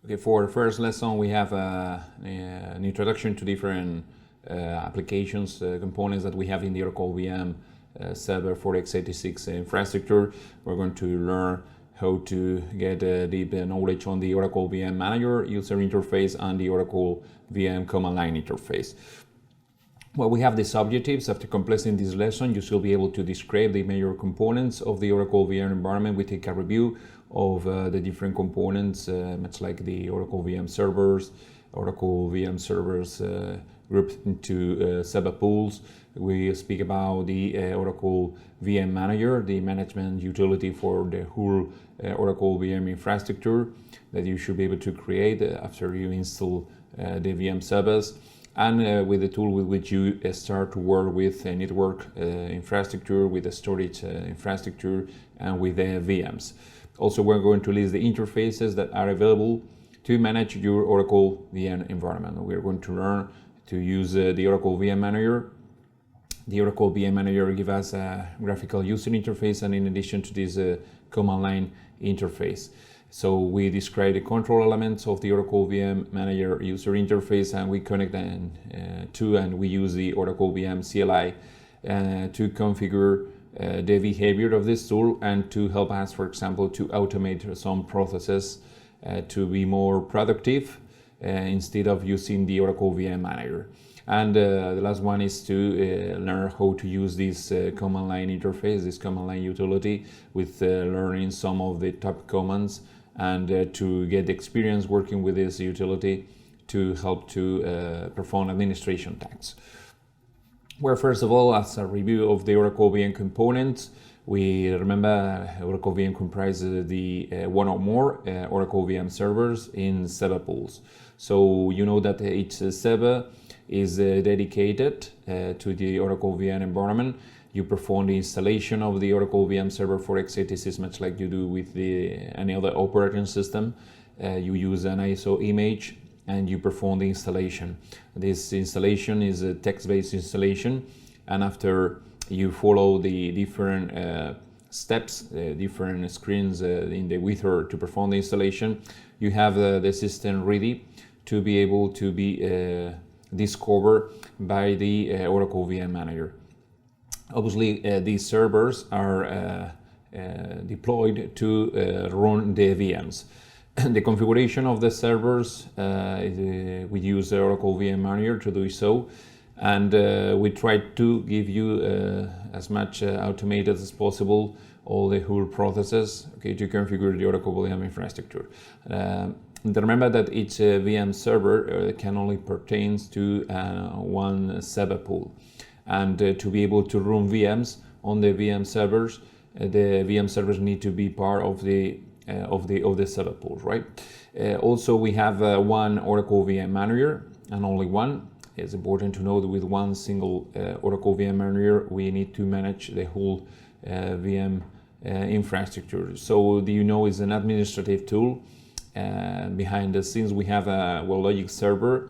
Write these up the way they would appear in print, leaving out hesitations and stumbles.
Okay, for the first lesson, we have an introduction to different applications, components that we have in the Oracle VM server for X86 infrastructure. We're going to learn how to get deep knowledge on the Oracle VM Manager user interface and the Oracle VM command line interface. Well, we have these objectives. After completing this lesson, you should be able to describe the major components of the Oracle VM environment. We take a review of the different components, much like the Oracle VM servers. Oracle VM servers grouped into sub-pools. We speak about the Oracle VM Manager, the management utility for the whole Oracle VM infrastructure that you should be able to create after you install the VM servers. And with the tool with which you start to work with a network infrastructure, with a storage infrastructure, and with the VMs. Also, we're going to list the interfaces that are available to manage your Oracle VM environment. We're going to learn to use the Oracle VM Manager. The Oracle VM Manager gives us a graphical user interface, and in addition to this command line interface. So we describe the control elements of the Oracle VM Manager user interface, and we connect them and we use the Oracle VM CLI to configure the behavior of this tool and to help us, for example, to automate some processes to be more productive instead of using the Oracle VM Manager. And the last one is to learn how to use this command line interface, this command line utility, with learning some of the top commands and to get experience working with this utility to help to perform administration tasks. Where first of all, as a review of the Oracle VM components, we remember Oracle VM comprises the one or more Oracle VM servers in server pools. So you know that each server is dedicated to the Oracle VM environment. You perform the installation of the Oracle VM server for X86 much like you do with any other operating system. You use an ISO image and you perform the installation. This installation is a text-based installation, and after you follow the different steps, different screens in the wizard to perform the installation, you have the system ready to be able to be discovered by the Oracle VM Manager. Obviously, these servers are deployed to run the VMs. The configuration of the servers, we use the Oracle VM Manager to do so, and we try to give you as much automated as possible all the whole processes, okay, to configure the Oracle VM infrastructure. Remember that each VM server can only pertain to one server pool. And to be able to run VMs on the VM servers, the VM servers need to be part of the server pools, right? Also, we have one Oracle VM Manager, and only one. It's important to know that with one single Oracle VM Manager, we need to manage the whole VM infrastructure. So, do you know, it's an administrative tool. Behind the scenes, we have a WebLogic server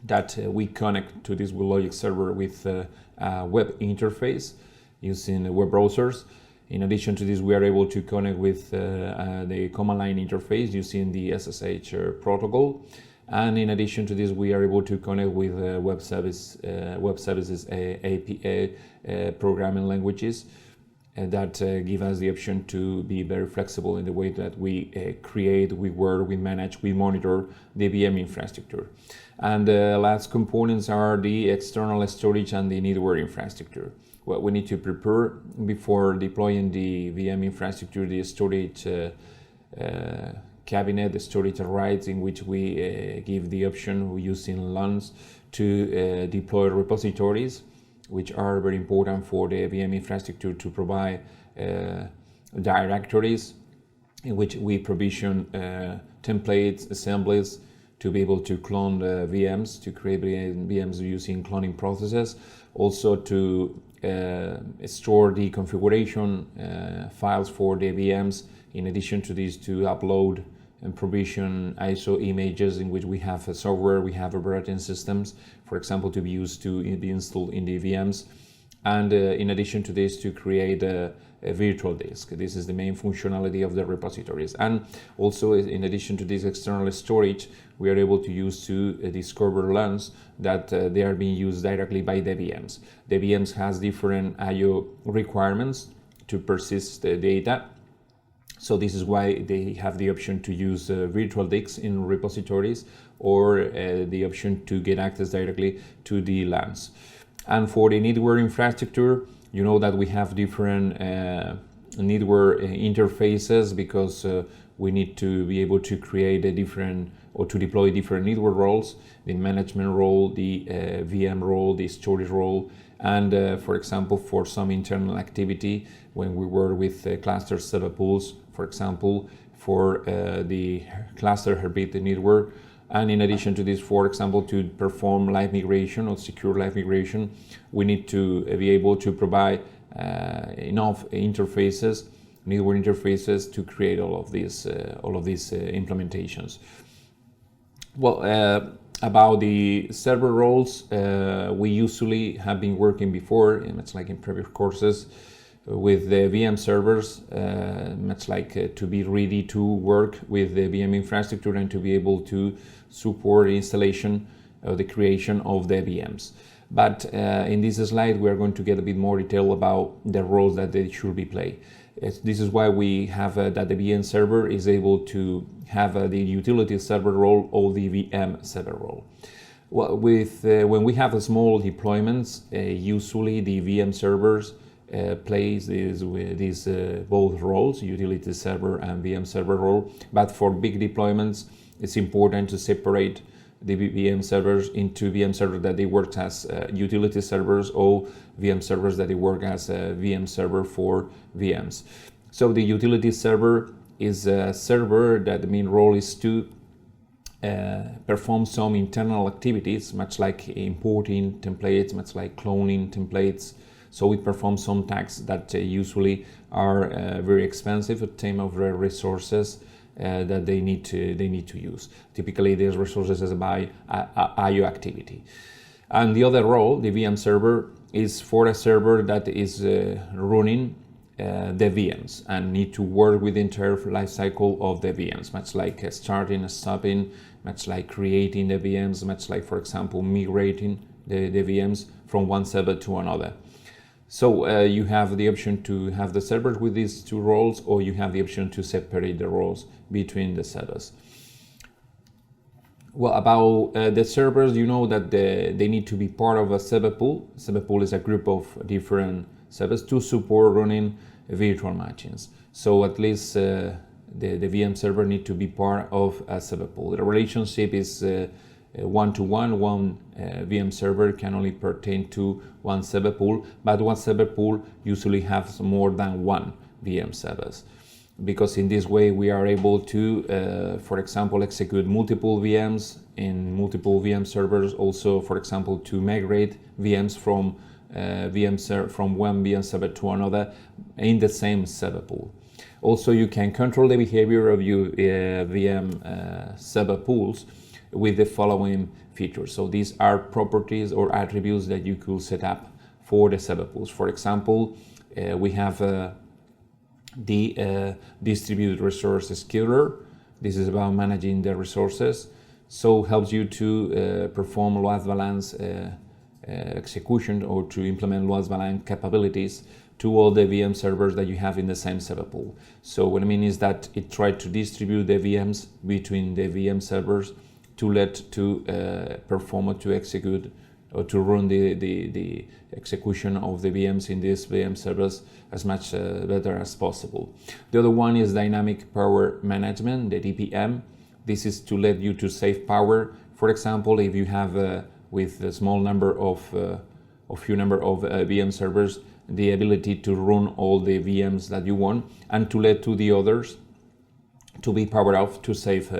that we connect to this WebLogic server with a web interface using web browsers. In addition to this, we are able to connect with the command line interface using the SSH protocol. And in addition to this, we are able to connect with web services API programming languages that give us the option to be very flexible in the way that we create, we work, we manage, we monitor the VM infrastructure. And the last components are the external storage and the network infrastructure. What we need to prepare before deploying the VM infrastructure, the storage cabinet, the storage rights, in which we give the option using LANs to deploy repositories, which are very important for the VM infrastructure to provide directories in which we provision templates, assemblies, to be able to clone the VMs, to create VMs using cloning processes. Also to store the configuration files for the VMs. In addition to this, to upload and provision ISO images in which we have a software, we have operating systems, for example, to be used to be installed in the VMs. And in addition to this, to create a virtual disk. This is the main functionality of the repositories. And also, in addition to this external storage, we are able to use to discover LUNs that they are being used directly by the VMs. The VMs has different I/O requirements to persist the data. So this is why they have the option to use virtual disks in repositories, or the option to get access directly to the LANs. And for the network infrastructure, you know that we have different network interfaces, because we need to be able to create a different, or to deploy different network roles: the management role, the VM role, the storage role. And for example, for some internal activity, when we work with cluster setup pools, for example, for the cluster heartbeat network. And in addition to this, for example, to perform live migration or secure live migration, we need to be able to provide enough interfaces, network interfaces, to create all of these implementations. Well, about the server roles, we usually have been working before, much like in previous courses, with the VM servers, much like to be ready to work with the VM infrastructure and to be able to support the installation or the creation of the VMs. But in this slide, we are going to get a bit more detail about the roles that they should be played. This is why we have that the VM server is able to have the utility server role or the VM server role. Well, when we have small deployments, usually the VM servers plays these both roles, utility server and VM server role. But for big deployments, it's important to separate the VM servers into VM servers that they work as utility servers, or VM servers that they work as a VM server for VMs. So the utility server is a server that the main role is to perform some internal activities, much like importing templates, much like cloning templates. So we perform some tasks that usually are very expensive at time of resources that they need to use. Typically, these resources is by I/O activity. And the other role, the VM server, is for a server that is running the VMs and need to work with the entire life cycle of the VMs, much like starting, stopping, much like creating the VMs, much like, for example, migrating the VMs from one server to another. So you have the option to have the servers with these two roles, or you have the option to separate the roles between the servers. Well, about the servers, you know that they need to be part of a server pool. Server pool is a group of different servers to support running virtual machines. So at least the VM server need to be part of a server pool. The relationship is one-to-one. One VM server can only pertain to one server pool, but one server pool usually has more than one VM servers, because in this way we are able to, for example, execute multiple VMs in multiple VM servers. Also, for example, to migrate VMs from from one VM server to another in the same server pool. Also, you can control the behavior of your VM server pools with the following features. So these are properties or attributes that you could set up for the server pools. For example, we have the distributed resource scheduler. This is about managing the resources. So helps you to perform load balance execution, or to implement load balance capabilities to all the VM servers that you have in the same server pool. So what I mean is that it tried to distribute the VMs between the VM servers to perform or to execute or to run the execution of the VMs in these VM servers as much better as possible. The other one is dynamic power management, the DPM. This is to let you to save power. For example, if you have with a small number of VM servers, the ability to run all the VMs that you want, and to let to the others to be powered off to save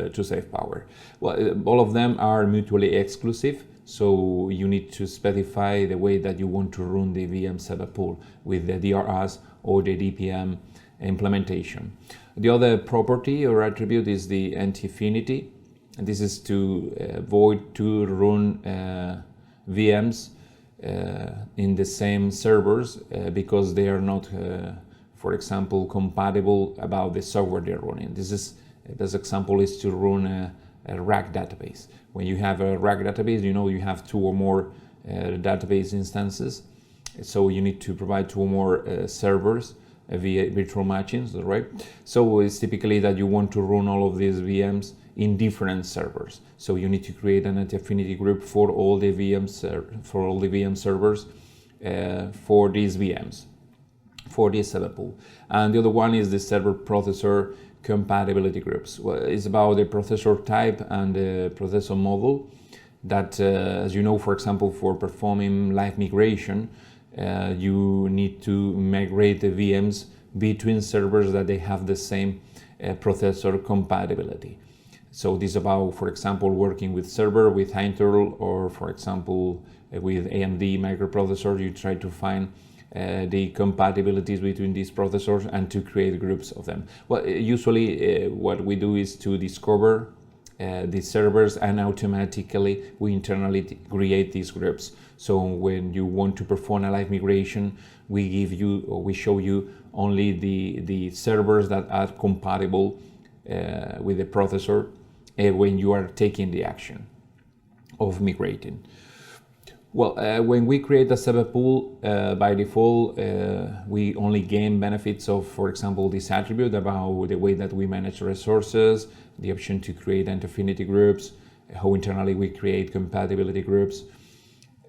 power. Well, all of them are mutually exclusive, so you need to specify the way that you want to run the VM server pool with the DRS or the DPM implementation. The other property or attribute is the anti-affinity, and this is to avoid to run VMs in the same servers because they are not for example, compatible about the software they're running. This example is to run a rack database. When you have a rack database, you know you have 2 or more database instances. So you need to provide 2 or more servers via virtual machines, right? So it's typically that you want to run all of these VMs in different servers. So you need to create an affinity group for all the VMs, for all the VM servers for these VMs, for this server pool. And the other one is the server processor compatibility groups. Well, it's about the processor type and the processor model that, as you know, for example, for performing live migration, you need to migrate the VMs between servers that they have the same processor compatibility. So this is about, for example, working with server with Intel, or for example with AMD microprocessor. You try to find the compatibilities between these processors and to create groups of them. Well, usually what we do is to discover the servers, and automatically we internally create these groups. So when you want to perform a live migration, we give you, or we show you only the servers that are compatible with the processor when you are taking the action of migrating. Well, when we create a server pool, by default, we only gain benefits of, for example, this attribute about the way that we manage resources, the option to create affinity groups, how internally we create compatibility groups.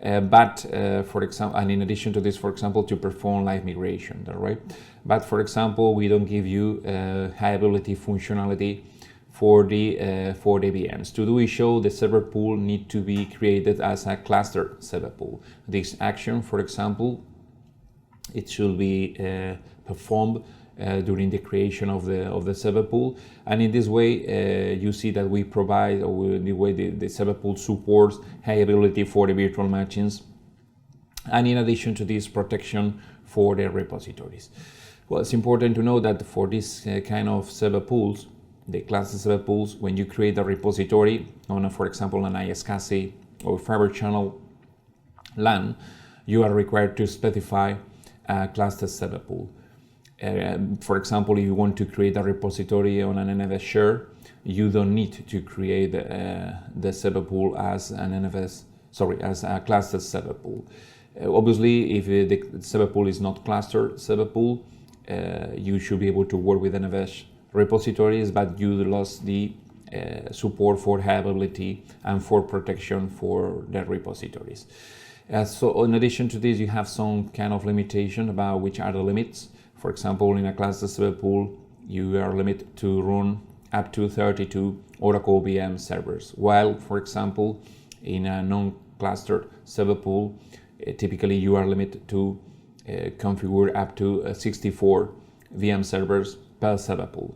But for example, and in addition to this, for example, to perform live migration, right? But for example, we don't give you high availability functionality for the VMs. To do so, the server pool need to be created as a cluster server pool. This action, for example, it should be performed during the creation of the server pool, and in this way you see that we provide, or the way the server pool supports high availability for the virtual machines, and in addition to this, protection for the repositories. Well, it's important to know that for this kind of server pools, the cluster server pools, when you create a repository on, for example, an ISCSI or Fiber Channel LAN, you are required to specify a cluster server pool. For example, if you want to create a repository on an NFS share, you don't need to create the server pool as as a cluster server pool. Obviously, if the server pool is not cluster server pool, you should be able to work with NFS repositories, but you lost the support for high availability and for protection for the repositories. So in addition to this, you have some kind of limitation about which are the limits. For example, in a cluster server pool, you are limited to run up to 32 Oracle VM servers, while, for example, in a non-clustered server pool, typically you are limited to configure up to 64 VM servers per server pool.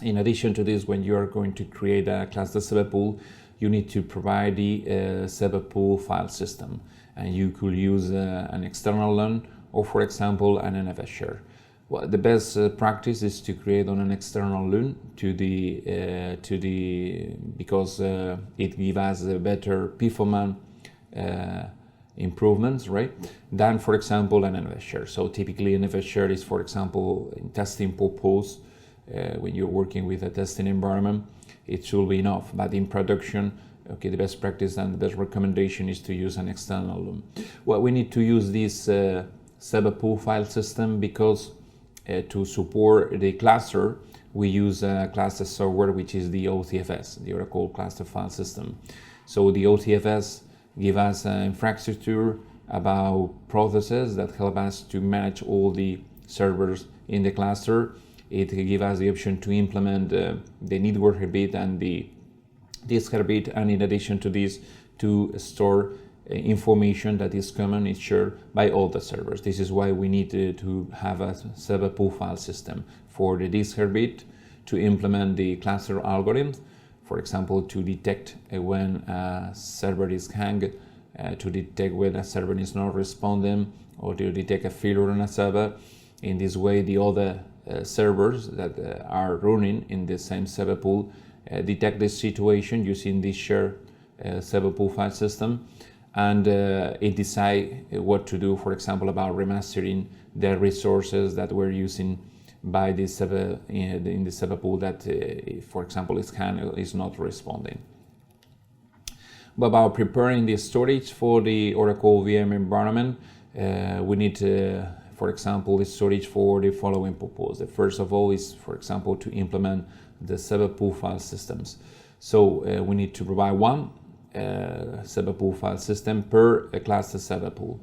In addition to this, when you are going to create a cluster server pool, you need to provide the server pool file system, and you could use an external LAN or, for example, an NFS share. Well, the best practice is to create on an external LAN because it gives us a better performance improvements, right, than, for example, an NFS share. So typically, an NFS share is, for example, in testing purpose. When you're working with a testing environment, it should be enough. But in production, okay, the best practice and the best recommendation is to use an external LAN. Well, we need to use this server pool file system because to support the cluster, we use a cluster software, which is the OTFS, the Oracle Cluster File System. So the OTFS gives us an infrastructure about processes that help us to manage all the servers in the cluster. It gives us the option to implement the network heartbeat and the disk heartbeat, and in addition to this, to store information that is common, is shared by all the servers. This is why we need to have a server pool file system for the disk heartbeat, to implement the cluster algorithms, for example, to detect when a server is hung, to detect when a server is not responding, or to detect a failure on a server. In this way, the other servers that are running in the same server pool detect this situation using this shared server pool file system, and it decides what to do, for example, about remastering the resources that we're using by the server in the server pool that, for example, is not responding. But about preparing the storage for the Oracle VM environment, we need, for example, the storage for the following purpose. The first of all is, for example, to implement the server pool file systems. So we need to provide one server pool file system per cluster server pool.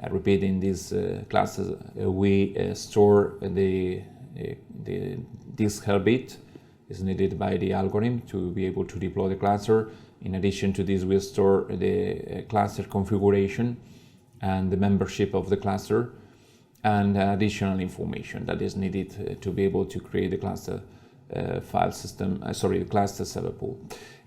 Repeating these classes, we store the disk health bit is needed by the algorithm to be able to deploy the cluster. In addition to this, we store the cluster configuration and the membership of the cluster and additional information that is needed to be able to create the cluster file system, the cluster server pool.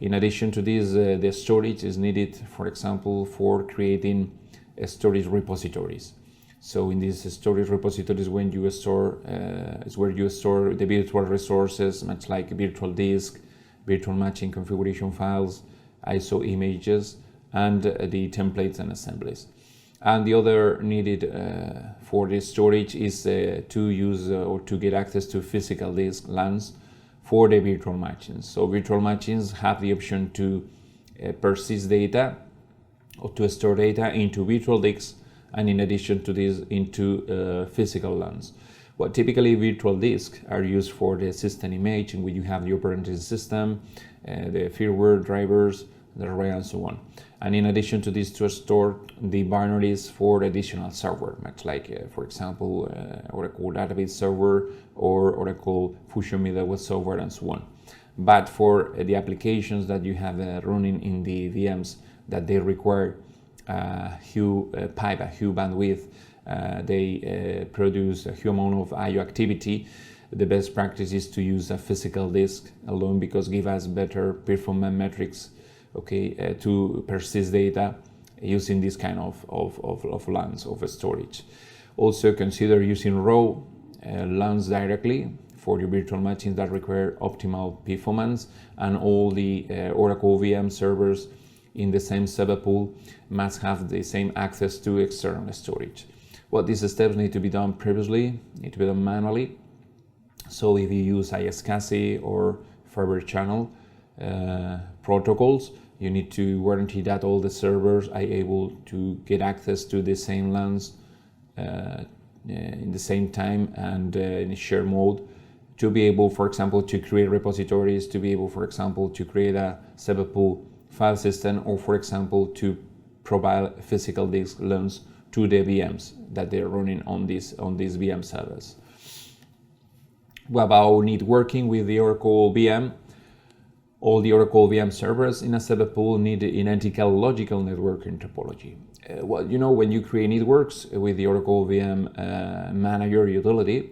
In addition to this, the storage is needed, for example, for creating storage repositories. So in these storage repositories, when you store, is where you store the virtual resources, much like virtual disk, virtual matching configuration files, ISO images, and the templates and assemblies. And the other needed for the storage is to use or to get access to physical disk LANs for the virtual machines. So virtual machines have the option to persist data or to store data into virtual disks, and in addition to this, into physical LANs. Well, typically virtual disks are used for the system image, in which you have the operating system, the firmware drivers, the array, and so on. And in addition to this, to store the binaries for additional software, much like, for example, Oracle Database Server or Oracle Fusion Middleware Software, and so on. But for the applications that you have running in the VMs that they require huge bandwidth, they produce a huge amount of I/O activity, the best practice is to use a physical disk alone, because give us better performance metrics, okay, to persist data using this kind of LANs of storage. Also consider using raw LANs directly for your virtual machines that require optimal performance, and all the Oracle VM servers in the same server pool must have the same access to external storage. Well, these steps need to be done previously, need to be done manually. So if you use iSCSI or fiber channel protocols, you need to guarantee that all the servers are able to get access to the same LANs in the same time and in a shared mode, to be able, for example, to create repositories, to be able, for example, to create a server pool file system, or, for example, to provide physical disk LANs to the VMs that they're running on these VM servers. What about networking with the Oracle VM? All the Oracle VM servers in a server pool need identical logical networking topology. Well, you know, when you create networks with the Oracle VM Manager utility,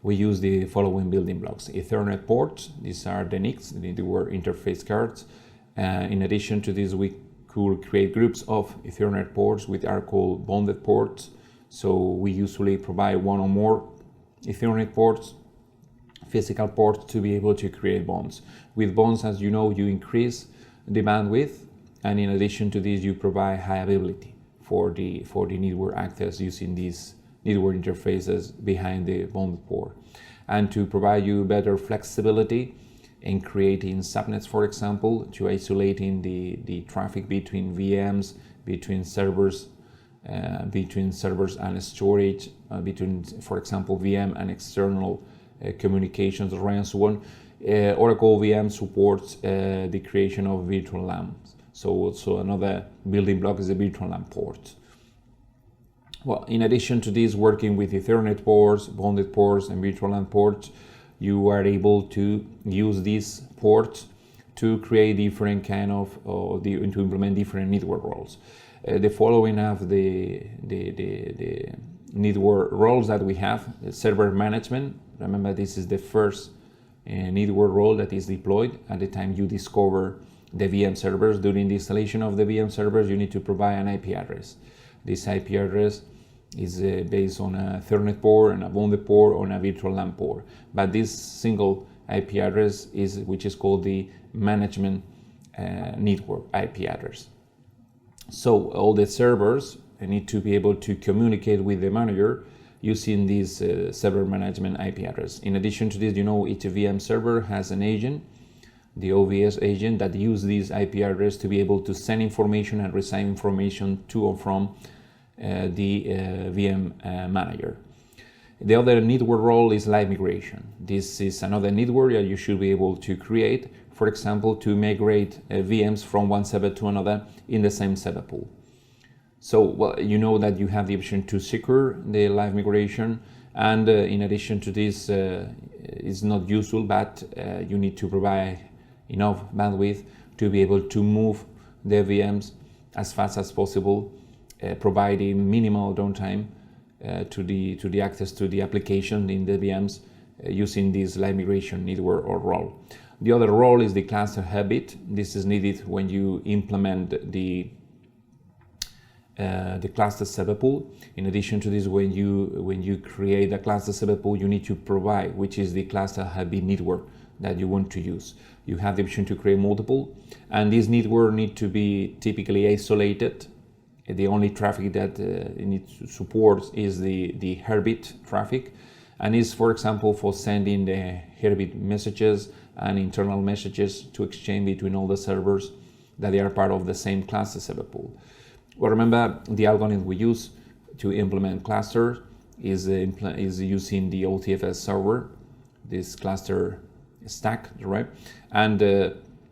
we use the following building blocks: Ethernet ports, these are the NICs, the network interface cards. In addition to this, we could create groups of Ethernet ports which are called bonded ports. So we usually provide one or more Ethernet ports, physical ports, to be able to create bonds. With bonds, as you know, you increase the bandwidth, and in addition to this, you provide high availability for the network access using these network interfaces behind the bonded port. And to provide you better flexibility in creating subnets, for example, to isolating the traffic between VMs, between servers and storage, between, for example, VM and external communications array, and so on. Oracle VM supports the creation of virtual LANs. So also another building block is the virtual LAN port. Well, in addition to this, working with Ethernet ports, bonded ports, and virtual LAN ports, you are able to use these ports to create different kind of, to implement different network roles. The following of the network roles that we have: server management. Remember, this is the first network role that is deployed at the time you discover the VM servers. During the installation of the VM servers, you need to provide an IP address. This IP address is based on a Ethernet port and a bonded port or a virtual LAN port. But this single IP address which is called the management network IP address. So all the servers need to be able to communicate with the manager using this server management IP address. In addition to this, you know, each VM server has an agent, the OVS agent, that use this IP address to be able to send information and receive information to or from the VM manager. The other network role is live migration. This is another network that you should be able to create, for example, to migrate VMs from one server to another in the same server pool. So, well, you know that you have the option to secure the live migration, and in addition to this, it's not useful, but you need to provide enough bandwidth to be able to move the VMs as fast as possible, providing minimal downtime to the access to the application in the VMs using this live migration network or role. The other role is the cluster habit. This is needed when you implement the cluster server pool. In addition to this, when you create a cluster server pool, you need to provide which is the cluster habit network that you want to use. You have the option to create multiple, and this network need to be typically isolated. The only traffic that it needs to support is the herbit traffic, and is, for example, for sending the herbit messages and internal messages to exchange between all the servers that they are part of the same cluster server pool. Well, remember, the algorithm we use to implement cluster is using the OTFS server, this cluster stack, right? And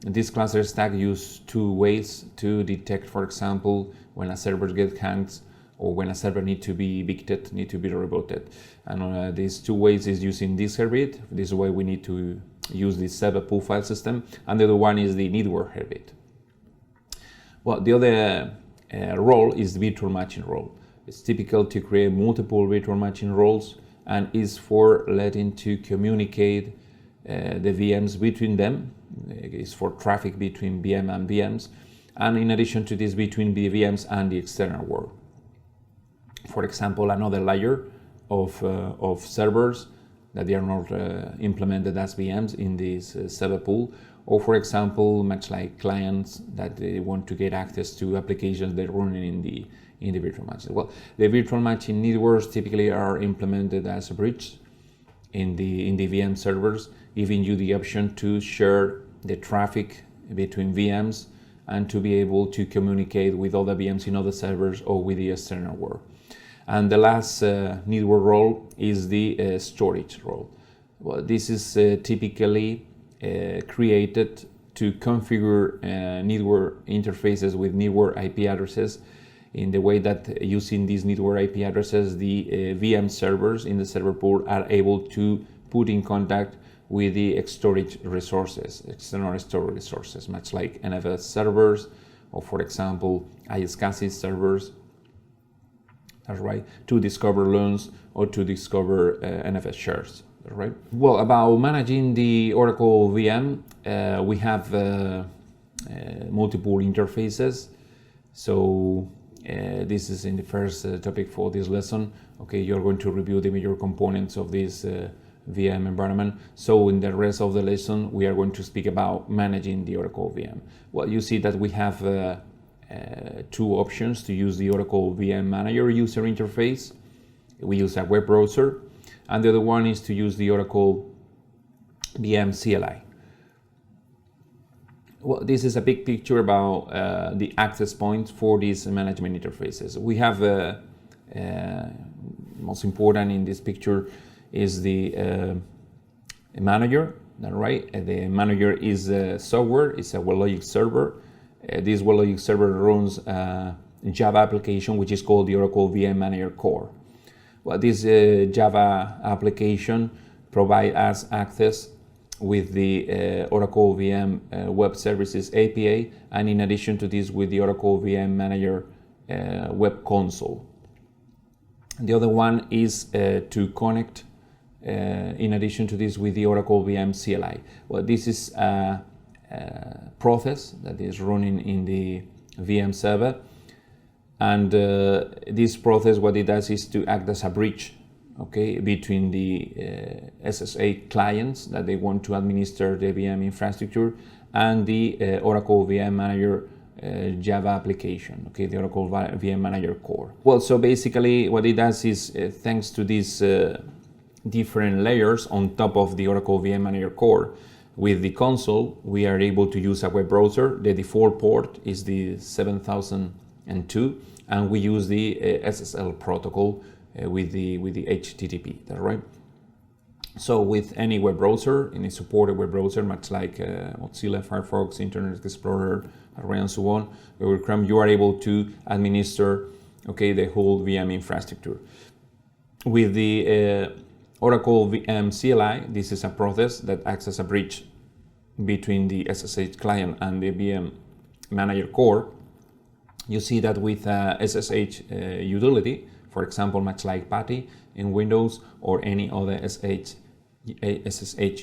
this cluster stack uses two ways to detect, for example, when a server gets hacked or when a server needs to be evicted, need to be rebooted. And these two ways is using this herbit. This way we need to use the server pool file system, and the other one is the network herbit. Well, the other role is the virtual matching role. It's typical to create multiple virtual matching roles and is for letting to communicate the VMs between them. It's for traffic between VM and VMs, and in addition to this, between the VMs and the external world. For example, another layer of servers that they are not implemented as VMs in this server pool, or for example, much like clients that they want to get access to applications they're running in the virtual matching. Well, the virtual matching networks typically are implemented as a bridge in the VM servers, giving you the option to share the traffic between VMs and to be able to communicate with other VMs in other servers or with the external world. And the last network role is the storage role. Well, this is typically created to configure network interfaces with network IP addresses in the way that using these network IP addresses, the VM servers in the server pool are able to put in contact with the storage resources, external storage resources, much like NFS servers, or for example, X86 servers, that's right, to discover loans or to discover NFS shares, right? Well, about managing the Oracle VM, we have multiple interfaces. So this is in the first topic for this lesson. Okay, you're going to review the major components of this VM environment. So in the rest of the lesson, we are going to speak about managing the Oracle VM. Well, you see that we have two options to use the Oracle VM Manager user interface. We use a web browser, and the other one is to use the Oracle VM CLI. Well, this is a big picture about the access points for these management interfaces. We have most important in this picture is the manager, right? The manager is software, it's a WebLogic server. This WebLogic server runs a Java application which is called the Oracle VM Manager Core. Well, this Java application provides us access with the Oracle VM Web Services API, and in addition to this, with the Oracle VM Manager Web Console. The other one is to connect, in addition to this, with the Oracle VM CLI. Well, this is a process that is running in the VM server, and this process, what it does is to act as a bridge, okay, between the SSA clients that they want to administer the VM infrastructure and the Oracle VM Manager Java application, okay, the Oracle VM Manager core. Well, so basically what it does is, thanks to these different layers on top of the Oracle VM Manager core, with the console, we are able to use a web browser. The default port is the 7002, and we use the SSL protocol with the HTTP, that's right? So with any web browser, any supported web browser, much like Mozilla, Firefox, Internet Explorer, and so on, Google Chrome, you are able to administer, okay, the whole VM infrastructure. With the Oracle VM CLI, this is a process that acts as a bridge between the SSH client and the VM Manager core. You see that with SSH utility, for example, much like PATI in Windows or any other SSH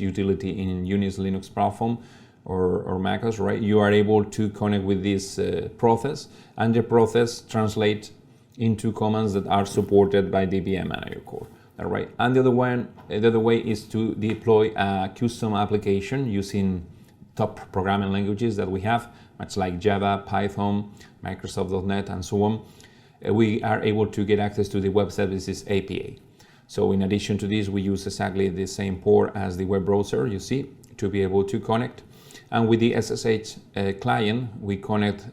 utility in Unix Linux platform or MacOS, right? You are able to connect with this process, and the process translates into commands that are supported by the VM Manager core. All right. And the other way is to deploy a custom application using top programming languages that we have, much like Java, Python, Microsoft.NET, and so on. We are able to get access to the Web Services API. So in addition to this, we use exactly the same port as the web browser, you see, to be able to connect. And with the SSH client, we connect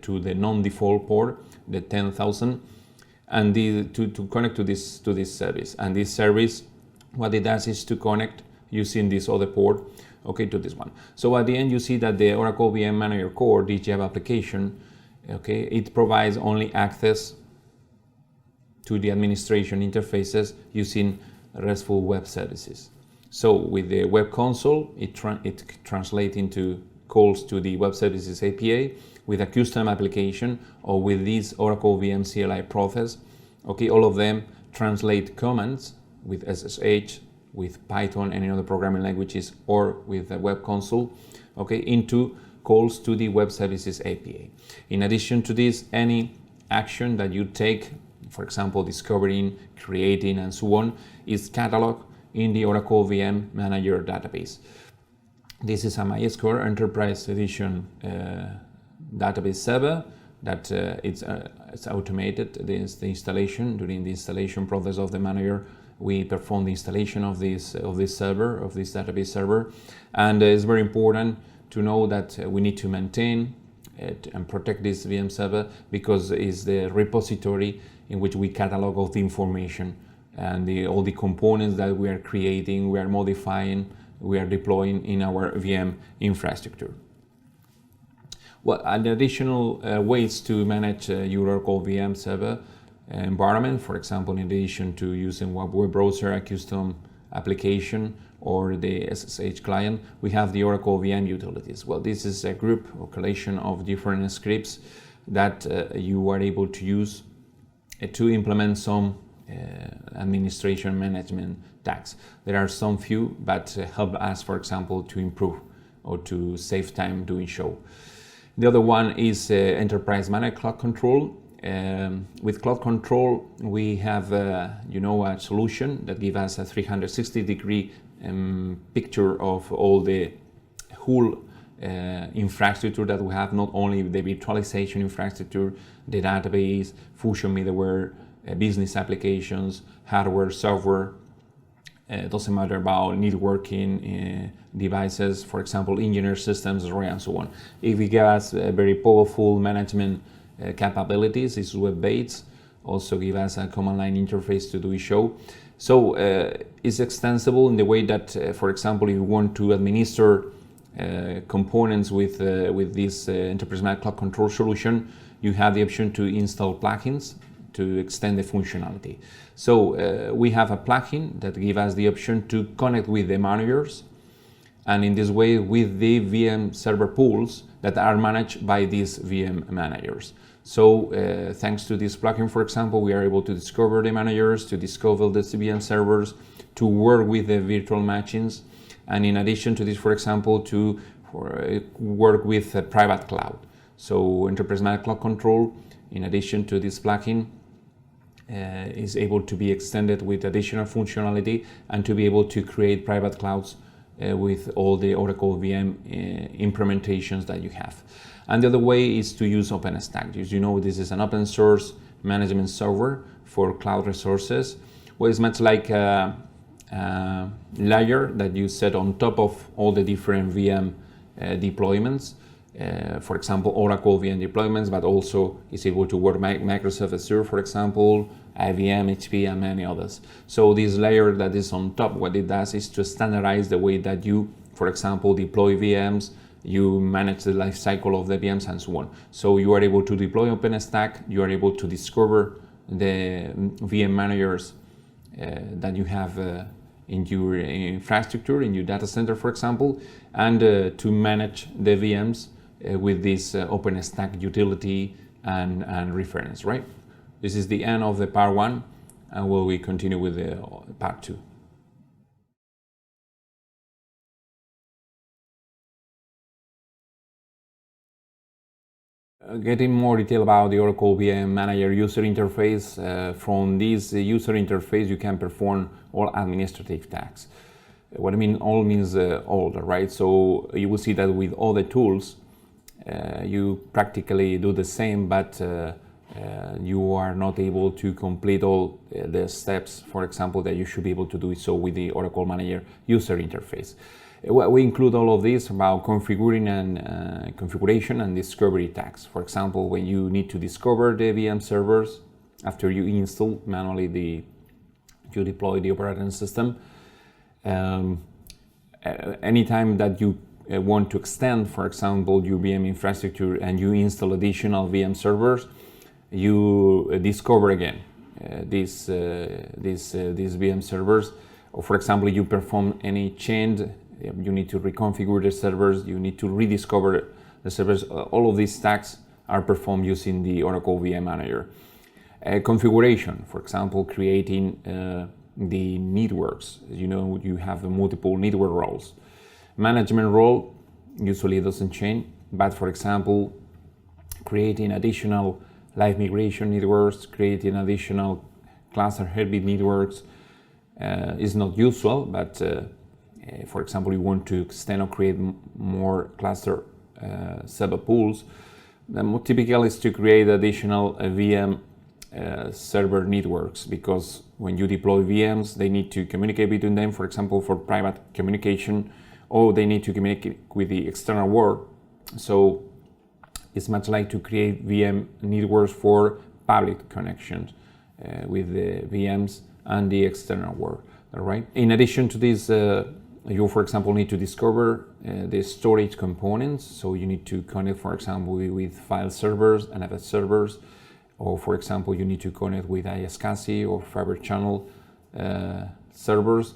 to the non-default port, the 10,000, and to connect to this service. And this service, what it does is to connect using this other port, okay, to this one. So at the end, you see that the Oracle VM Manager core, the Java application, okay, it provides only access to the administration interfaces using RESTful web services. So with the web console, it translates into calls to the Web Services API with a custom application, or with this Oracle VM CLI process. Okay, all of them translate commands with SSH, with Python, any other programming languages, or with the web console, okay, into calls to the Web Services API. In addition to this, any action that you take, for example, discovering, creating, and so on, is cataloged in the Oracle VM Manager database. This is a MySQL Enterprise Edition database server that it's automated. The installation. During the installation process of the manager, we perform the installation of this server, of this database server, and it's very important to know that we need to maintain and protect this VM server, because it's the repository in which we catalog all the information and all the components that we are creating, we are modifying, we are deploying in our VM infrastructure. Well, additional ways to manage your Oracle VM server environment, for example, in addition to using web browser, a custom application, or the SSH client, we have the Oracle VM utilities. Well, this is a group or collection of different scripts that you are able to use to implement some administration management tasks. There are some few, but help us, for example, to improve or to save time doing so. The other one is Enterprise Managed Cloud Control. With Cloud Control, we have a solution that gives us a 360-degree picture of all the whole infrastructure that we have, not only the virtualization infrastructure, the database, Fusion middleware, business applications, hardware, software. It doesn't matter about networking devices, for example, engineer systems, and so on. If we give us very powerful management capabilities, it's web-based, also give us a command line interface to do so. So it's extensible in the way that, for example, if you want to administer components with this Enterprise Managed Cloud Control solution, you have the option to install plugins to extend the functionality. So we have a plugin that gives us the option to connect with the managers, and in this way with the VM server pools that are managed by these VM managers. So thanks to this plugin, for example, we are able to discover the managers, to discover the VM servers, to work with the virtual machines, and in addition to this, for example, to work with a private cloud. So Enterprise Managed Cloud Control, in addition to this plugin, is able to be extended with additional functionality and to be able to create private clouds with all the Oracle VM implementations that you have. And the other way is to use OpenStack. As you know, this is an open source management software for cloud resources. Well, it's much like a layer that you set on top of all the different VM deployments. For example, Oracle VM deployments, but also is able to work Microsoft Azure, for example, IBM, HP, and many others. So this layer that is on top, what it does is to standardize the way that you, for example, deploy VMs, you manage the life cycle of the VMs, and so on. So you are able to deploy OpenStack, you are able to discover the VM managers that you have in your infrastructure, in your data center, for example, and to manage the VMs with this OpenStack utility and reference, right? This is the end of the part 1, and we continue with the part 2. Getting more detail about the Oracle VM Manager user interface. From this user interface, you can perform all administrative tasks. What I mean, all means all, right? So you will see that with all the tools, you practically do the same, but you are not able to complete all the steps, for example, that you should be able to do so with the Oracle Manager user interface. We include all of this about configuring and configuration and discovery tasks. For example, when you need to discover the VM servers after you install manually you deploy the operating system. Anytime that you want to extend, for example, your VM infrastructure and you install additional VM servers, you discover again these VM servers. Or for example, you perform any change, you need to reconfigure the servers, you need to rediscover the servers. All of these tasks are performed using the Oracle VM Manager. Configuration, for example, creating the networks. You know, you have multiple network roles. Management role usually doesn't change, but for example, creating additional live migration networks, creating additional cluster heartbeat networks is not usual, but for example, you want to extend or create more cluster server pools. The more typical is to create additional VM server networks, because when you deploy VMs, they need to communicate between them, for example, for private communication, or they need to communicate with the external world. So it's much like to create VM networks for public connections with the VMs and the external world, all right? In addition to this, you, for example, need to discover the storage components. So you need to connect, for example, with file servers and NFS servers, or for example, you need to connect with iSCSI or Fiber Channel servers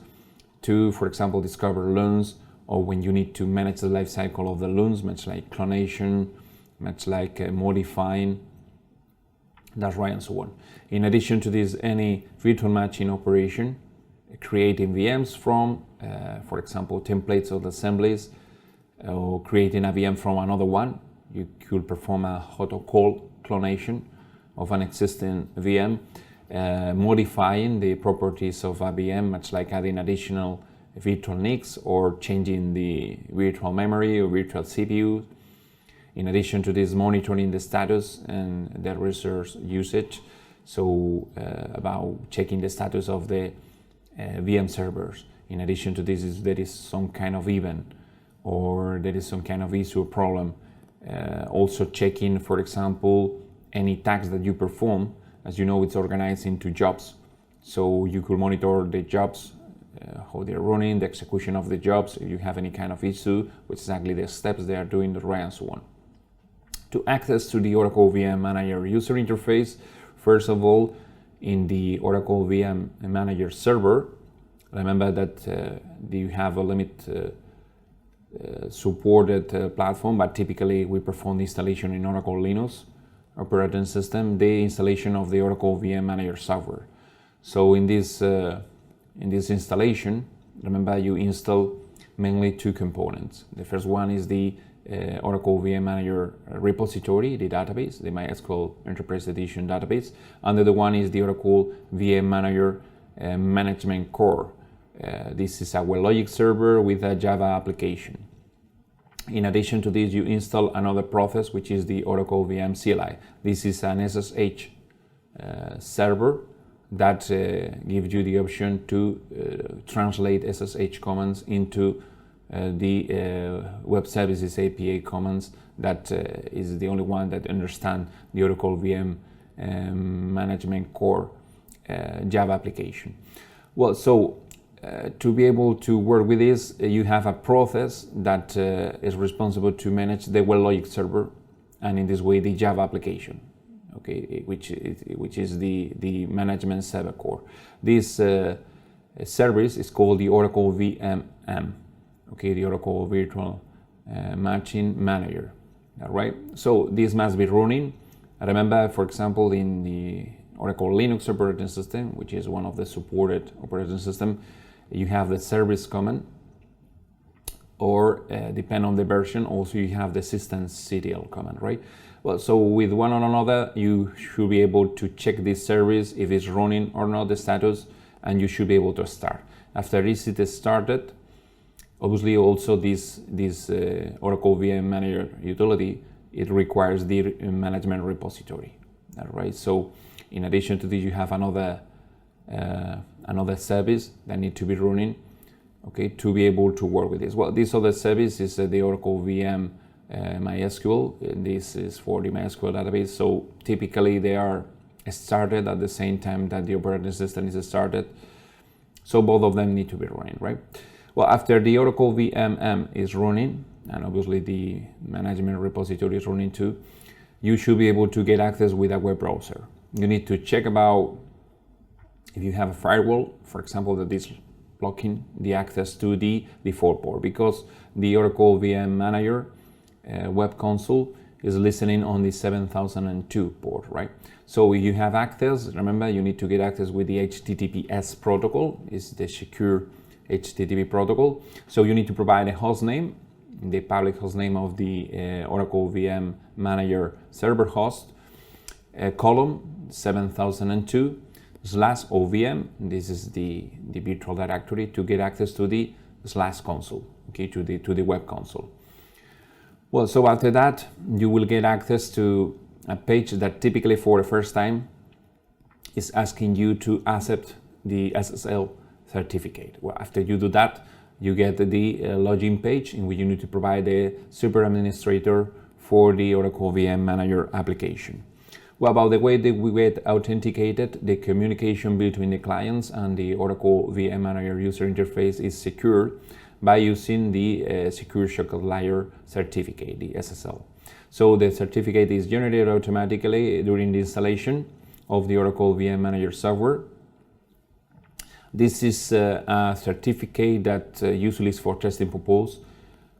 to, for example, discover LUNs, or when you need to manage the life cycle of the LUNs, much like clonation, much like modifying, that's right, and so on. In addition to this, any virtual matching operation, creating VMs from, for example, templates of assemblies, or creating a VM from another one. You could perform a hot or cold clonation of an existing VM, modifying the properties of a VM, much like adding additional virtual NICs or changing the virtual memory or virtual CPU. In addition to this, monitoring the status and the resource usage. So about checking the status of the VM servers. In addition to this, there is some kind of event or there is some kind of issue or problem. Also checking, for example, any tasks that you perform. As you know, it's organized into jobs. So you could monitor the jobs, how they're running, the execution of the jobs, if you have any kind of issue, which is exactly the steps they are doing, the right, and so on. To access to the Oracle VM Manager user interface, first of all, in the Oracle VM Manager server, remember that you have a limit supported platform, but typically we perform the installation in Oracle Linux operating system, the installation of the Oracle VM Manager software. So in this installation, remember you install mainly two components. The first one is the Oracle VM Manager repository, the database, the MySQL Enterprise Edition database, and the other one is the Oracle VM Manager management core. This is a WebLogic server with a Java application. In addition to this, you install another process, which is the Oracle VM CLI. This is an SSH server that gives you the option to translate SSH commands into the Web Services API commands. That is the only one that understand the Oracle VM management core Java application. Well, so to be able to work with this, you have a process that is responsible to manage the WebLogic server, and in this way the Java application, okay, which is the management server core. This service is called the Oracle VMM, okay, the Oracle Virtual Machine Manager. All right, so this must be running. Remember, for example, in the Oracle Linux operating system, which is one of the supported operating system, you have the service command, or depend on the version, also you have the systemctl command, right? Well, so with one or another, you should be able to check this service if it's running or not, the status, and you should be able to start. After this is started, obviously also this Oracle VM Manager utility, it requires the management repository. All right, so in addition to this, you have another service that need to be running, okay, to be able to work with this. Well, this other service is the Oracle VM MySQL. This is for the MySQL database. So typically they are started at the same time that the operating system is started. So both of them need to be running, right? Well, after the Oracle VMM is running, and obviously the management repository is running too, you should be able to get access with a web browser. You need to check about if you have a firewall, for example, that is blocking the access to the default port, because the Oracle VM Manager web console is listening on the 7002 port, right? So if you have access, remember you need to get access with the HTTPS protocol, is the secure HTTP protocol. So you need to provide a host name, the public host name of the Oracle VM Manager server host, column 7002 / OVM. This is the virtual directory to get access to the / console, okay, to the web console. Well, so after that, you will get access to a page that typically for the first time is asking you to accept the SSL certificate. Well, after you do that, you get the login page in which you need to provide a super administrator for the Oracle VM Manager application. Well, about the way that we get authenticated, the communication between the clients and the Oracle VM Manager user interface is secured by using the Secure Shortcut Layer certificate, the SSL. So the certificate is generated automatically during the installation of the Oracle VM Manager software. This is a certificate that usually is for testing purposes,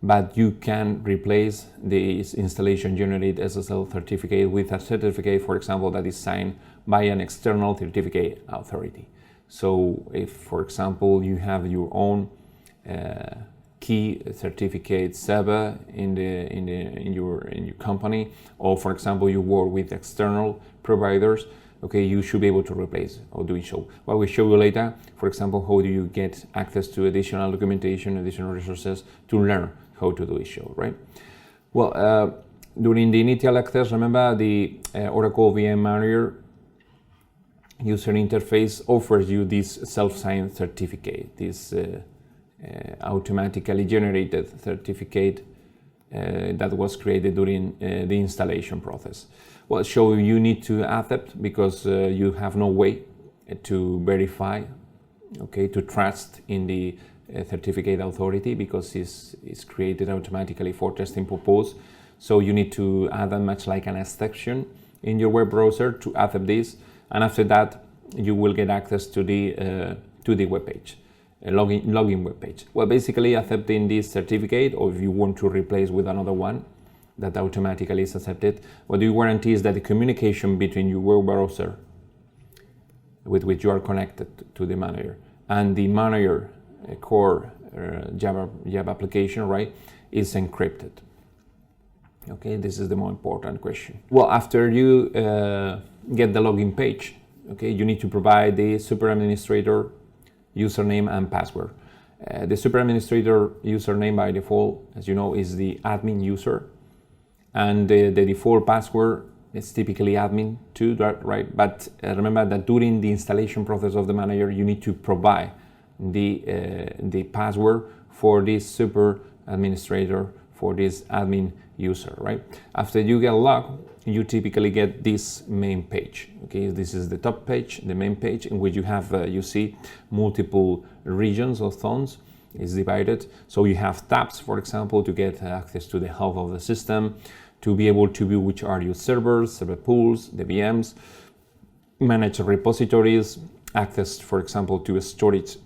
but you can replace this installation generated SSL certificate with a certificate, for example, that is signed by an external certificate authority. So if, for example, you have your own key certificate server in your company, or for example you work with external providers, okay, you should be able to replace or do so. Well, we show you later, for example, how do you get access to additional documentation, additional resources to learn how to do so, right? Well, during the initial access, remember the Oracle VM Manager user interface offers you this self-signed certificate, this automatically generated certificate that was created during the installation process. Well, so you need to accept because you have no way to verify, okay, to trust in the certificate authority because it's created automatically for testing purpose. So you need to add that much like an exception in your web browser to accept this, and after that you will get access to the web page. A login web page. Well, basically accepting this certificate, or if you want to replace with another one that automatically is accepted, what you guarantee is that the communication between your web browser with which you are connected to the manager and the manager core Java application, right, is encrypted. Okay, this is the more important question. Well, after you get the login page, okay, you need to provide the super administrator username and password. The super administrator username by default, as you know, is the admin user, and the default password is typically admin too, right? But remember that during the installation process of the manager, you need to provide the password for this super administrator, for this admin user, right? After you get logged, you typically get this main page. Okay, this is the top page, the main page, in which you have you see multiple regions or zones. It's divided, so you have tabs, for example, to get access to the health of the system, to be able to view which are your servers, server pools, the VMs, manage repositories, access, for example, to storage,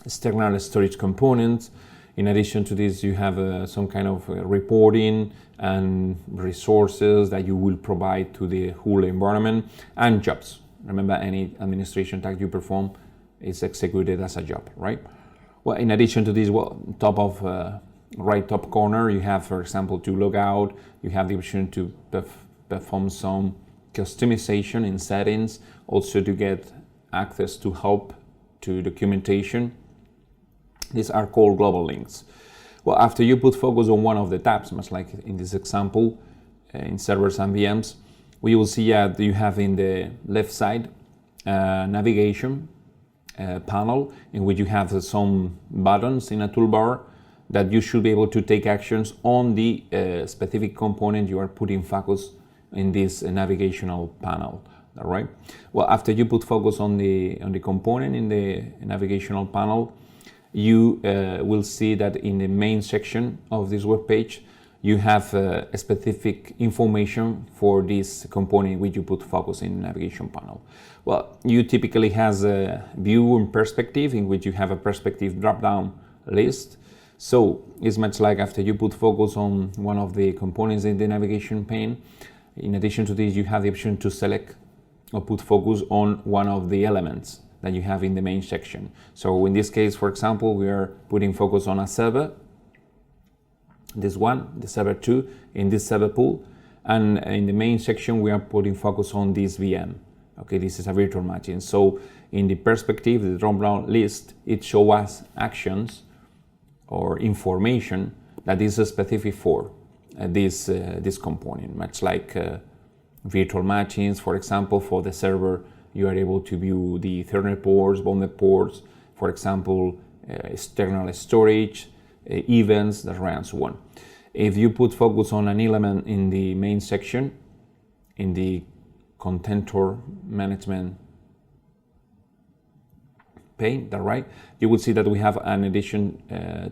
external storage components. In addition to this, you have some kind of reporting and resources that you will provide to the whole environment, and jobs. Remember, any administration task you perform is executed as a job, right? Well, in addition to this, well, top of right top corner, you have, for example, to log out, you have the option to perform some customization in settings, also to get access to help, to documentation. These are called global links. Well, after you put focus on one of the tabs, much like in this example, in servers and VMs, we will see that you have in the left side navigation panel, in which you have some buttons in a toolbar that you should be able to take actions on the specific component you are putting focus in this navigational panel. All right. Well, after you put focus on the component in the navigational panel, you will see that in the main section of this web page, you have specific information for this component which you put focus in the navigation panel. Well, you typically has a view and perspective, in which you have a perspective drop-down list. So it's much like after you put focus on one of the components in the navigation pane. In addition to this, you have the option to select or put focus on one of the elements that you have in the main section. So in this case, for example, we are putting focus on a server, this one, the server 2, in this server pool, and in the main section we are putting focus on this VM. Okay, this is a virtual machine. So in the perspective, the drop-down list, it shows us actions or information that is specific for this component, much like virtual machines. For example, for the server, you are able to view the Ethernet ports, bonded ports, for example, external storage, events, that and so on. If you put focus on an element in the main section, in the contentor management pane, that right, you will see that we have an addition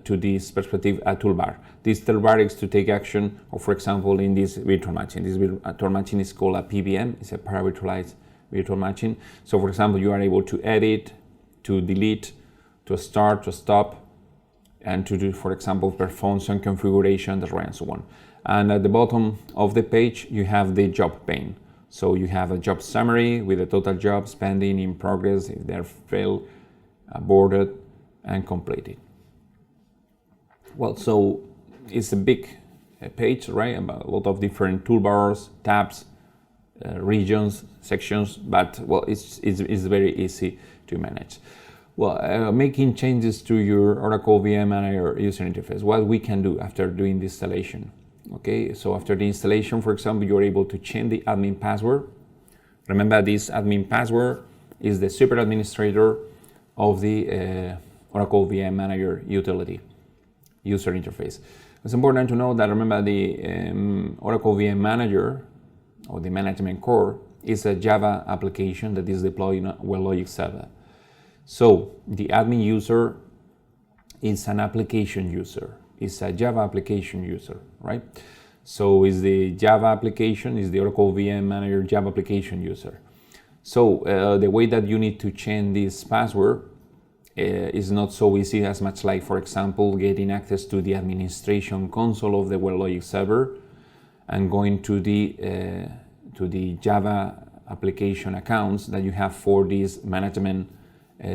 to this perspective, a toolbar. This toolbar is to take action, or for example, in this virtual machine. This virtual machine is called a PVM, it's a para-virtualized virtual machine. So for example, you are able to edit, to delete, to start, to stop, and to do, for example, perform some configuration, and so on. And at the bottom of the page, you have the job pane. So you have a job summary with the total jobs pending, in progress, if they're failed, aborted, and completed. Well, so it's a big page, right? About a lot of different toolbars, tabs, regions, sections, but well, it's very easy to manage. Well, making changes to your Oracle VM Manager user interface, what we can do after doing the installation. Okay, so after the installation, for example, you're able to change the admin password. Remember, this admin password is the super administrator of the Oracle VM Manager utility user interface. It's important to know that, remember, the Oracle VM Manager, or the management core, is a Java application that is deployed in a WebLogic server. So the admin user is an application user, it's a Java application user, right? So is the Java application, is the Oracle VM Manager Java application user. So the way that you need to change this password is not so easy, as much like, for example, getting access to the administration console of the WebLogic server and going to the Java application accounts that you have for this management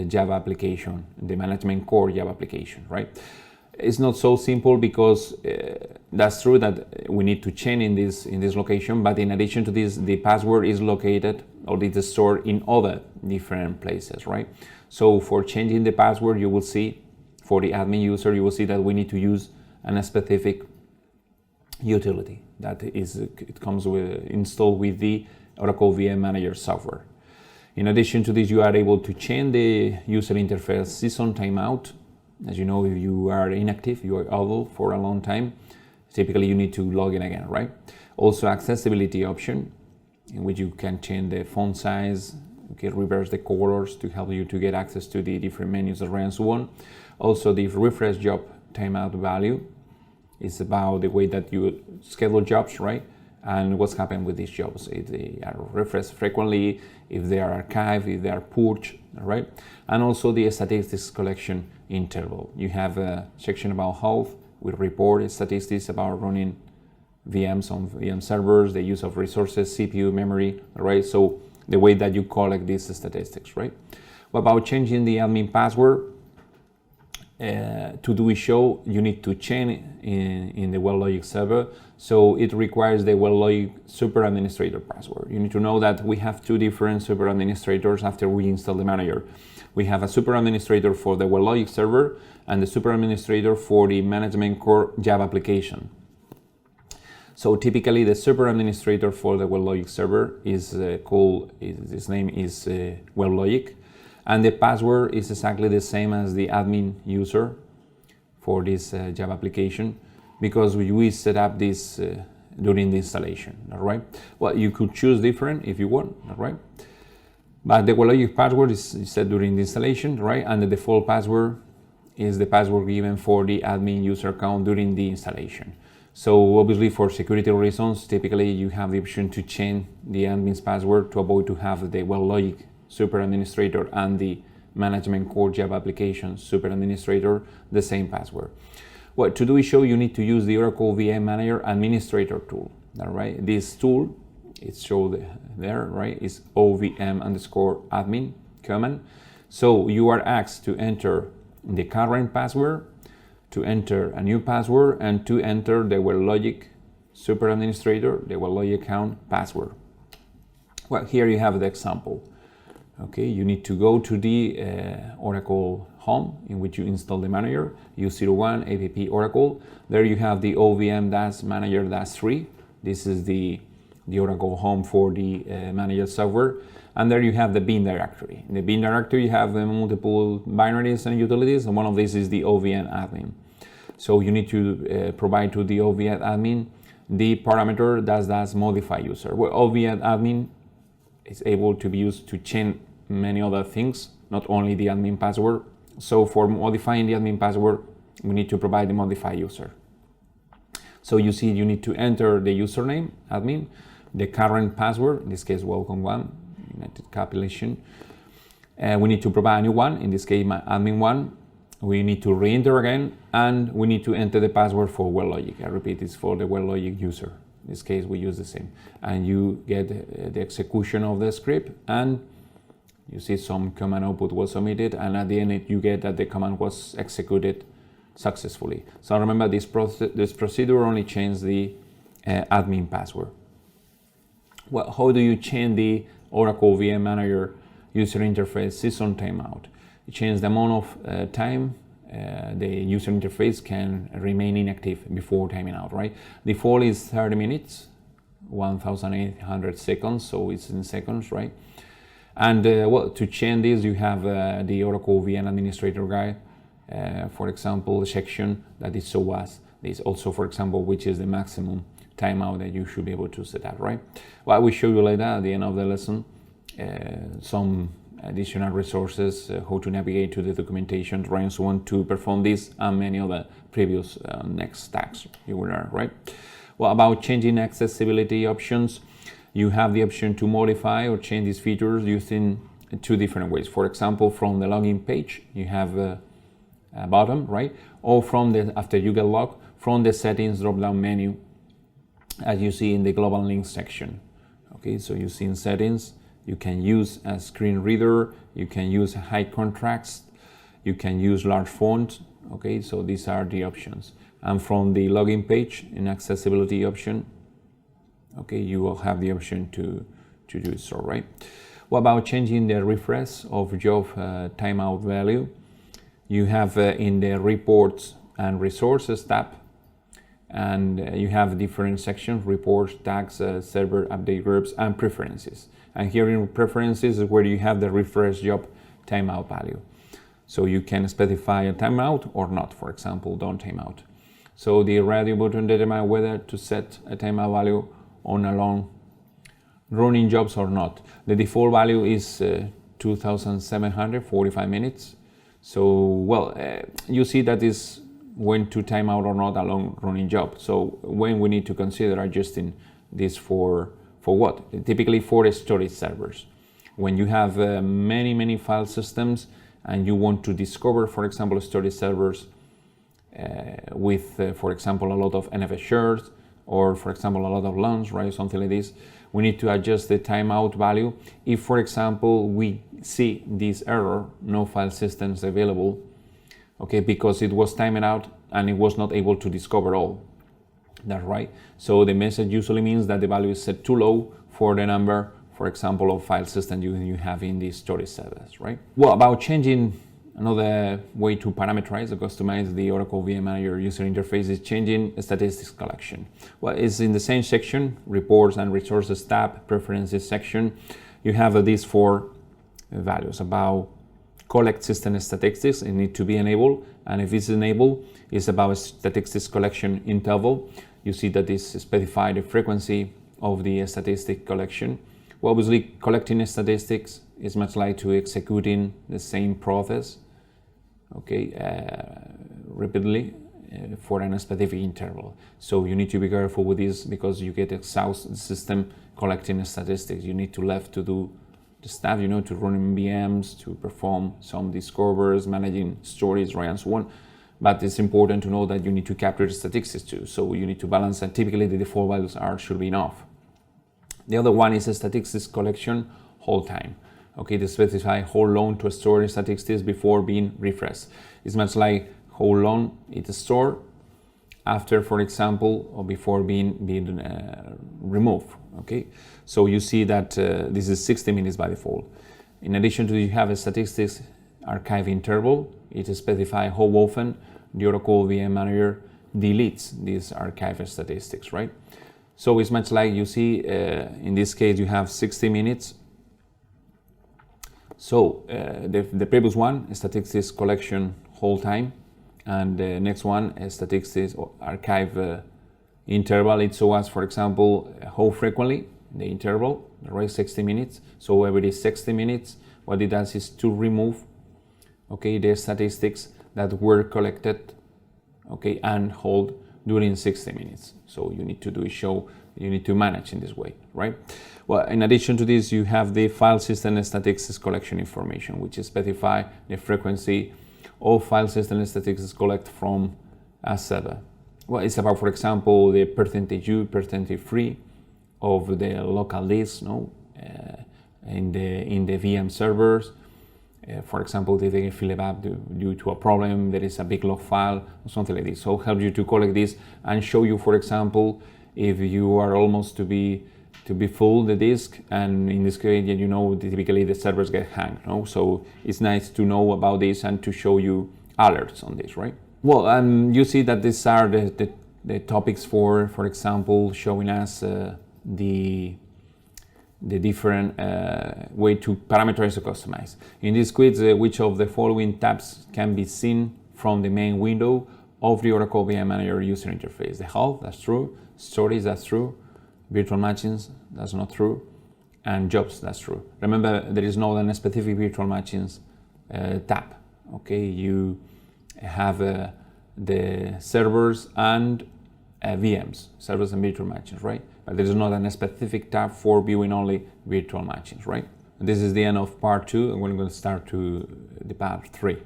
Java application, the management core Java application, right? It's not so simple because that's true that we need to change in this location, but in addition to this, the password is located or it is stored in other different places, right? So for changing the password, you will see, for the admin user, you will see that we need to use a specific utility that it comes with installed with the Oracle VM Manager software. In addition to this, you are able to change the user interface season timeout. As you know, if you are inactive, you are idle for a long time, typically you need to log in again, right? Also accessibility option, in which you can change the font size, you can reverse the colors to help you to get access to the different menus and so on. Also the refresh job timeout value is about the way that you schedule jobs, right? And what's happened with these jobs, if they are refreshed frequently, if they are archived, if they are purged, right? And also the statistics collection interval. You have a section about health with report statistics about running VMs on VM servers, the use of resources, CPU, memory, right? So the way that you collect these statistics, right? What about changing the admin password? To do a show, you need to change in the WebLogic server. So it requires the WebLogic super administrator password. You need to know that we have two different super administrators after we install the manager. We have a super administrator for the WebLogic server and the super administrator for the management core Java application. So typically the super administrator for the WebLogic server is his name is WebLogic. And the password is exactly the same as the admin user for this Java application, because we set up this during the installation, all right? Well, you could choose different if you want, all right? But the WebLogic password is set during the installation, right? And the default password is the password given for the admin user account during the installation. So obviously for security reasons, typically you have the option to change the admin's password to avoid to have the WebLogic super administrator and the management core Java application super administrator the same password. Well, to do a show, you need to use the Oracle VM Manager Administrator tool. All right, this tool, it's showed there, right? Is ovm_admin command. So you are asked to enter the current password, to enter a new password, and to enter the WebLogic super administrator, the WebLogic account password. Well, here you have the example. Okay, you need to go to the Oracle home in which you install the manager, U01 app Oracle. There you have the OVM-manager-3. This is the Oracle home for the manager software. And there you have the bin directory. In the bin directory, you have multiple binaries and utilities, and one of these is the OVM admin. So you need to provide to the OVM admin the parameter that's modify user. Well, OVM admin is able to be used to change many other things, not only the admin password. So for modifying the admin password, we need to provide the modify user. So you see, you need to enter the username, admin, the current password, in this case, welcome1, United Compilation. We need to provide a new one, in this case, my admin1. We need to re-enter again, and we need to enter the password for WebLogic. I repeat, it's for the WebLogic user. In this case, we use the same. And you get the execution of the script, and you see some command output was omitted, and at the end you get that the command was executed successfully. So remember, this procedure only changes the admin password. Well, how do you change the Oracle VM Manager user interface season timeout? You change the amount of time the user interface can remain inactive before timing out, right? Default is 30 minutes, 1,800 seconds, so it's in seconds, right? And well, to change this, you have the Oracle VM Administrator Guide, for example, the section that is show us this also, for example, which is the maximum timeout that you should be able to set up, right? Well, I will show you later at the end of the lesson some additional resources, how to navigate to the documentation, right, and so on to perform this and many other previous next tasks you will learn, right? Well, about changing accessibility options, you have the option to modify or change these features using two different ways. For example, from the login page, you have a button, right? Or from the, after you get logged, from the settings drop-down menu, as you see in the global links section. Okay, so you see in settings, you can use a screen reader, you can use high contrast, you can use large font, Okay, so these are the options. And from the login page in accessibility option, okay, you will have the option to do so, right? What about changing the refresh of job timeout value? You have in the reports and resources tab, and you have different sections: reports, tags, server update groups, and preferences. And here in preferences is where you have the refresh job timeout value. So you can specify a timeout or not. For example, don't timeout. So the radio button determines whether to set a timeout value on a long running jobs or not. The default value is 2,745 minutes. So, well, you see that is when to time out or not a long running job. So when we need to consider adjusting this for what? Typically for storage servers. When you have many file systems and you want to discover, for example, storage servers with, for example, a lot of NFS shares, or for example, a lot of LANs, right? Something like this. We need to adjust the timeout value. If, for example, we see this error, no file systems available, okay, because it was timed out and it was not able to discover all. That's right. So the message usually means that the value is set too low for the number, for example, of file systems you have in these storage servers, right? Well, about changing, another way to parameterize or customize the Oracle VM Manager user interface is changing statistics collection. Well, it's in the same section, reports and resources tab, preferences section. You have these four values about collect system statistics. It needs to be enabled, and if it's enabled, it's about statistics collection interval. You see that this specifies the frequency of the statistic collection. Well, obviously, collecting statistics is much like to executing the same process, okay, repeatedly for a specific interval. So you need to be careful with this because you get exhaust the system collecting statistics. You need to left to do the stuff, you know, to run in VMs, to perform some discovers, managing storage, right, and so on. But it's important to know that you need to capture the statistics too. So you need to balance, and typically the default values should be enough. The other one is a statistics collection hold time. Okay, to specify how long to store statistics before being refreshed. It's much like how long it's stored after, for example, or before being removed. Okay, so you see that this is 60 minutes by default. In addition to, you have a statistics archive interval. It specifies how often the Oracle VM Manager deletes these archive statistics, right? So it's much like you see, in this case, you have 60 minutes. So the previous one, statistics collection hold time, and the next one is statistics archive interval. It shows, for example, how frequently the interval, right, 60 minutes. So every 60 minutes, what it does is to remove, okay, the statistics that were collected, okay, and hold during 60 minutes. So you need to do you need to manage in this way, right? Well, in addition to this, you have the file system statistics collection information, which specify the frequency of file system statistics collect from a server. Well, it's about, for example, the percentage U, percentage free of the local disk, no, in the VM servers. For example, if they fill it up due to a problem, there is a big log file or something like this. So it helps you to collect this and show you, for example, if you are almost to be full the disk, and in this case, you know, typically the servers get hanged. No? So it's nice to know about this and to show you alerts on this, right? Well, you see that these are the topics for example, showing us the different way to parameterize or customize. In this quiz, which of the following tabs can be seen from the main window of the Oracle VM Manager user interface? The health, that's true. Storage, that's true. Virtual machines, that's not true. And jobs, that's true. Remember, there is no specific virtual machines tab. Okay, you have the servers and VMs, servers and virtual machines, right? But there is not a specific tab for viewing only virtual machines, right? And this is the end of part 2, and we're going to start to the part 3.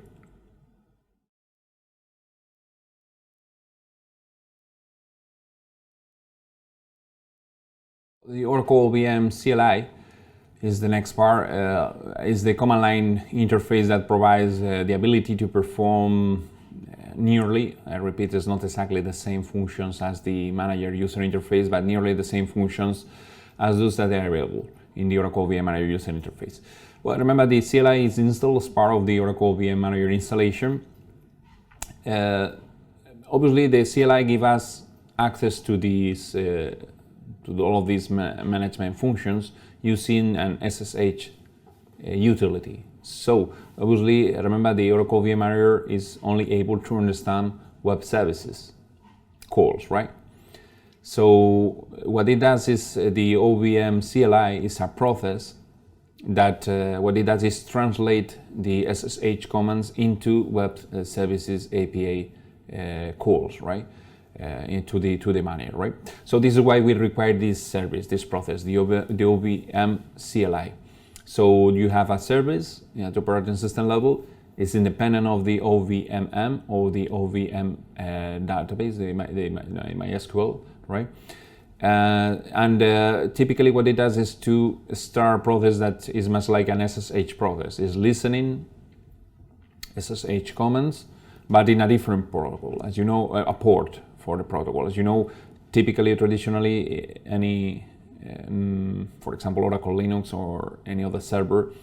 The Oracle VM CLI is the next part. Is the command line interface that provides the ability to perform nearly, I repeat, it's not exactly the same functions as the manager user interface, but nearly the same functions as those that are available in the Oracle VM Manager user interface. Well, remember the CLI is installed as part of the Oracle VM Manager installation. Obviously, the CLI gives us access to these, to all of these management functions using an SSH utility. So, obviously, remember the Oracle VM Manager is only able to understand web services calls, right? So, what it does is the OVM CLI is a process that what it does is translate the SSH commands into web services API calls, right? To the manager, right? So this is why we require this service, this process, the OVM CLI. So you have a service at the operating system level. It's independent of the OVMM or the OVM database, the MySQL, right? Typically what it does is to start a process that is much like an SSH process. It's listening SSH commands, but in a different protocol. As you know, a port for the protocol. As you know, typically, traditionally, any, for example, Oracle Linux or any other server,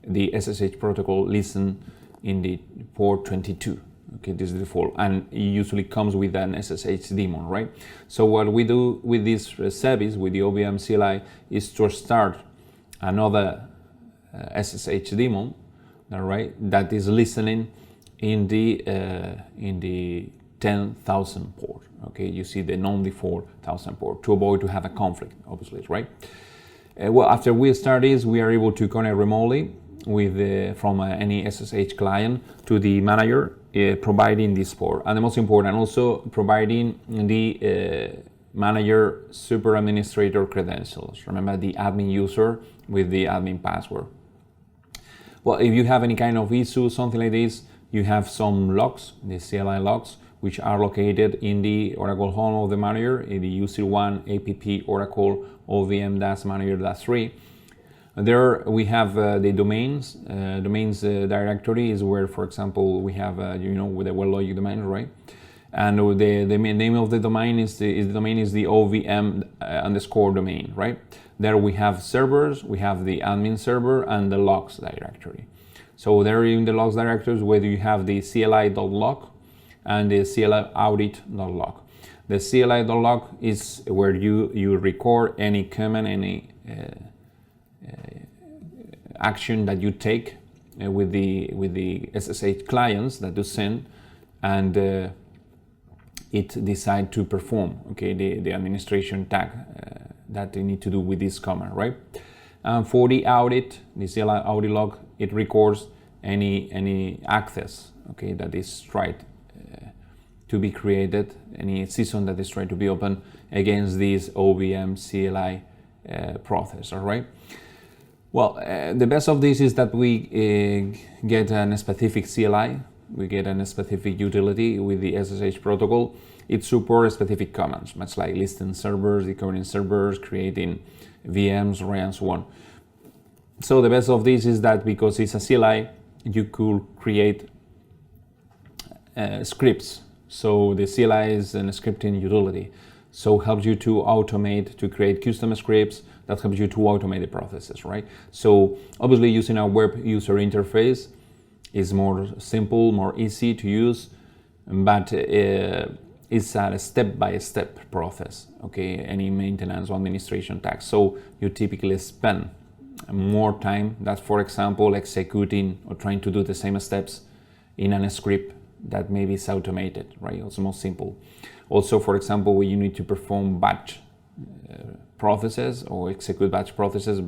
the SSH protocol listen in the port 22. Okay, this is the default, and it usually comes with an SSH daemon, right? So what we do with this service, with the OVM CLI, is to start another SSH daemon, all right, that is listening in the 10,000 port. Okay, you see the non-default 1,000 port to avoid to have a conflict, obviously, right? Well, after we start this, we are able to connect remotely with from any SSH client to the manager, providing this port, and the most important, also providing the manager super administrator credentials. Remember the admin user with the admin password. Well, if you have any kind of issue, something like this, you have some logs, the CLI logs, which are located in the Oracle home of the manager, in the UC1 app Oracle OVM-manager-3. There we have the domains. Directory is where, for example, we have with the well-logic domain, right? And the name of the domain is the OVM underscore domain, right? There we have servers, we have the admin server and the logs directory. So there in the logs directories where you have the CLI.log and the CLI audit.log. The CLI.log is where you record any command, any action that you take with the SSH clients that you send, and it decide to perform, okay, the administration tag that they need to do with this command, right? For the audit, the CLI audit log, it records any access, okay, that is tried to be created, any session that is trying to be open against this OVM CLI process, all right? Well, the best of this is that we get a specific CLI, we get a specific utility with the SSH protocol. It supports specific commands, much like listing servers, decoding servers, creating VMs, right, and so on. So the best of this is that because it's a CLI, you could create scripts. So the CLI is a scripting utility. So it helps you to automate, to create custom scripts that helps you to automate the processes, right? So obviously using a web user interface is more simple, more easy to use, but it's a step-by-step process, okay? Any maintenance or administration tasks. So you typically spend more time that, for example, executing or trying to do the same steps in a script that maybe is automated, right? It's more simple. Also, for example, when you need to perform batch processes or execute batch processes,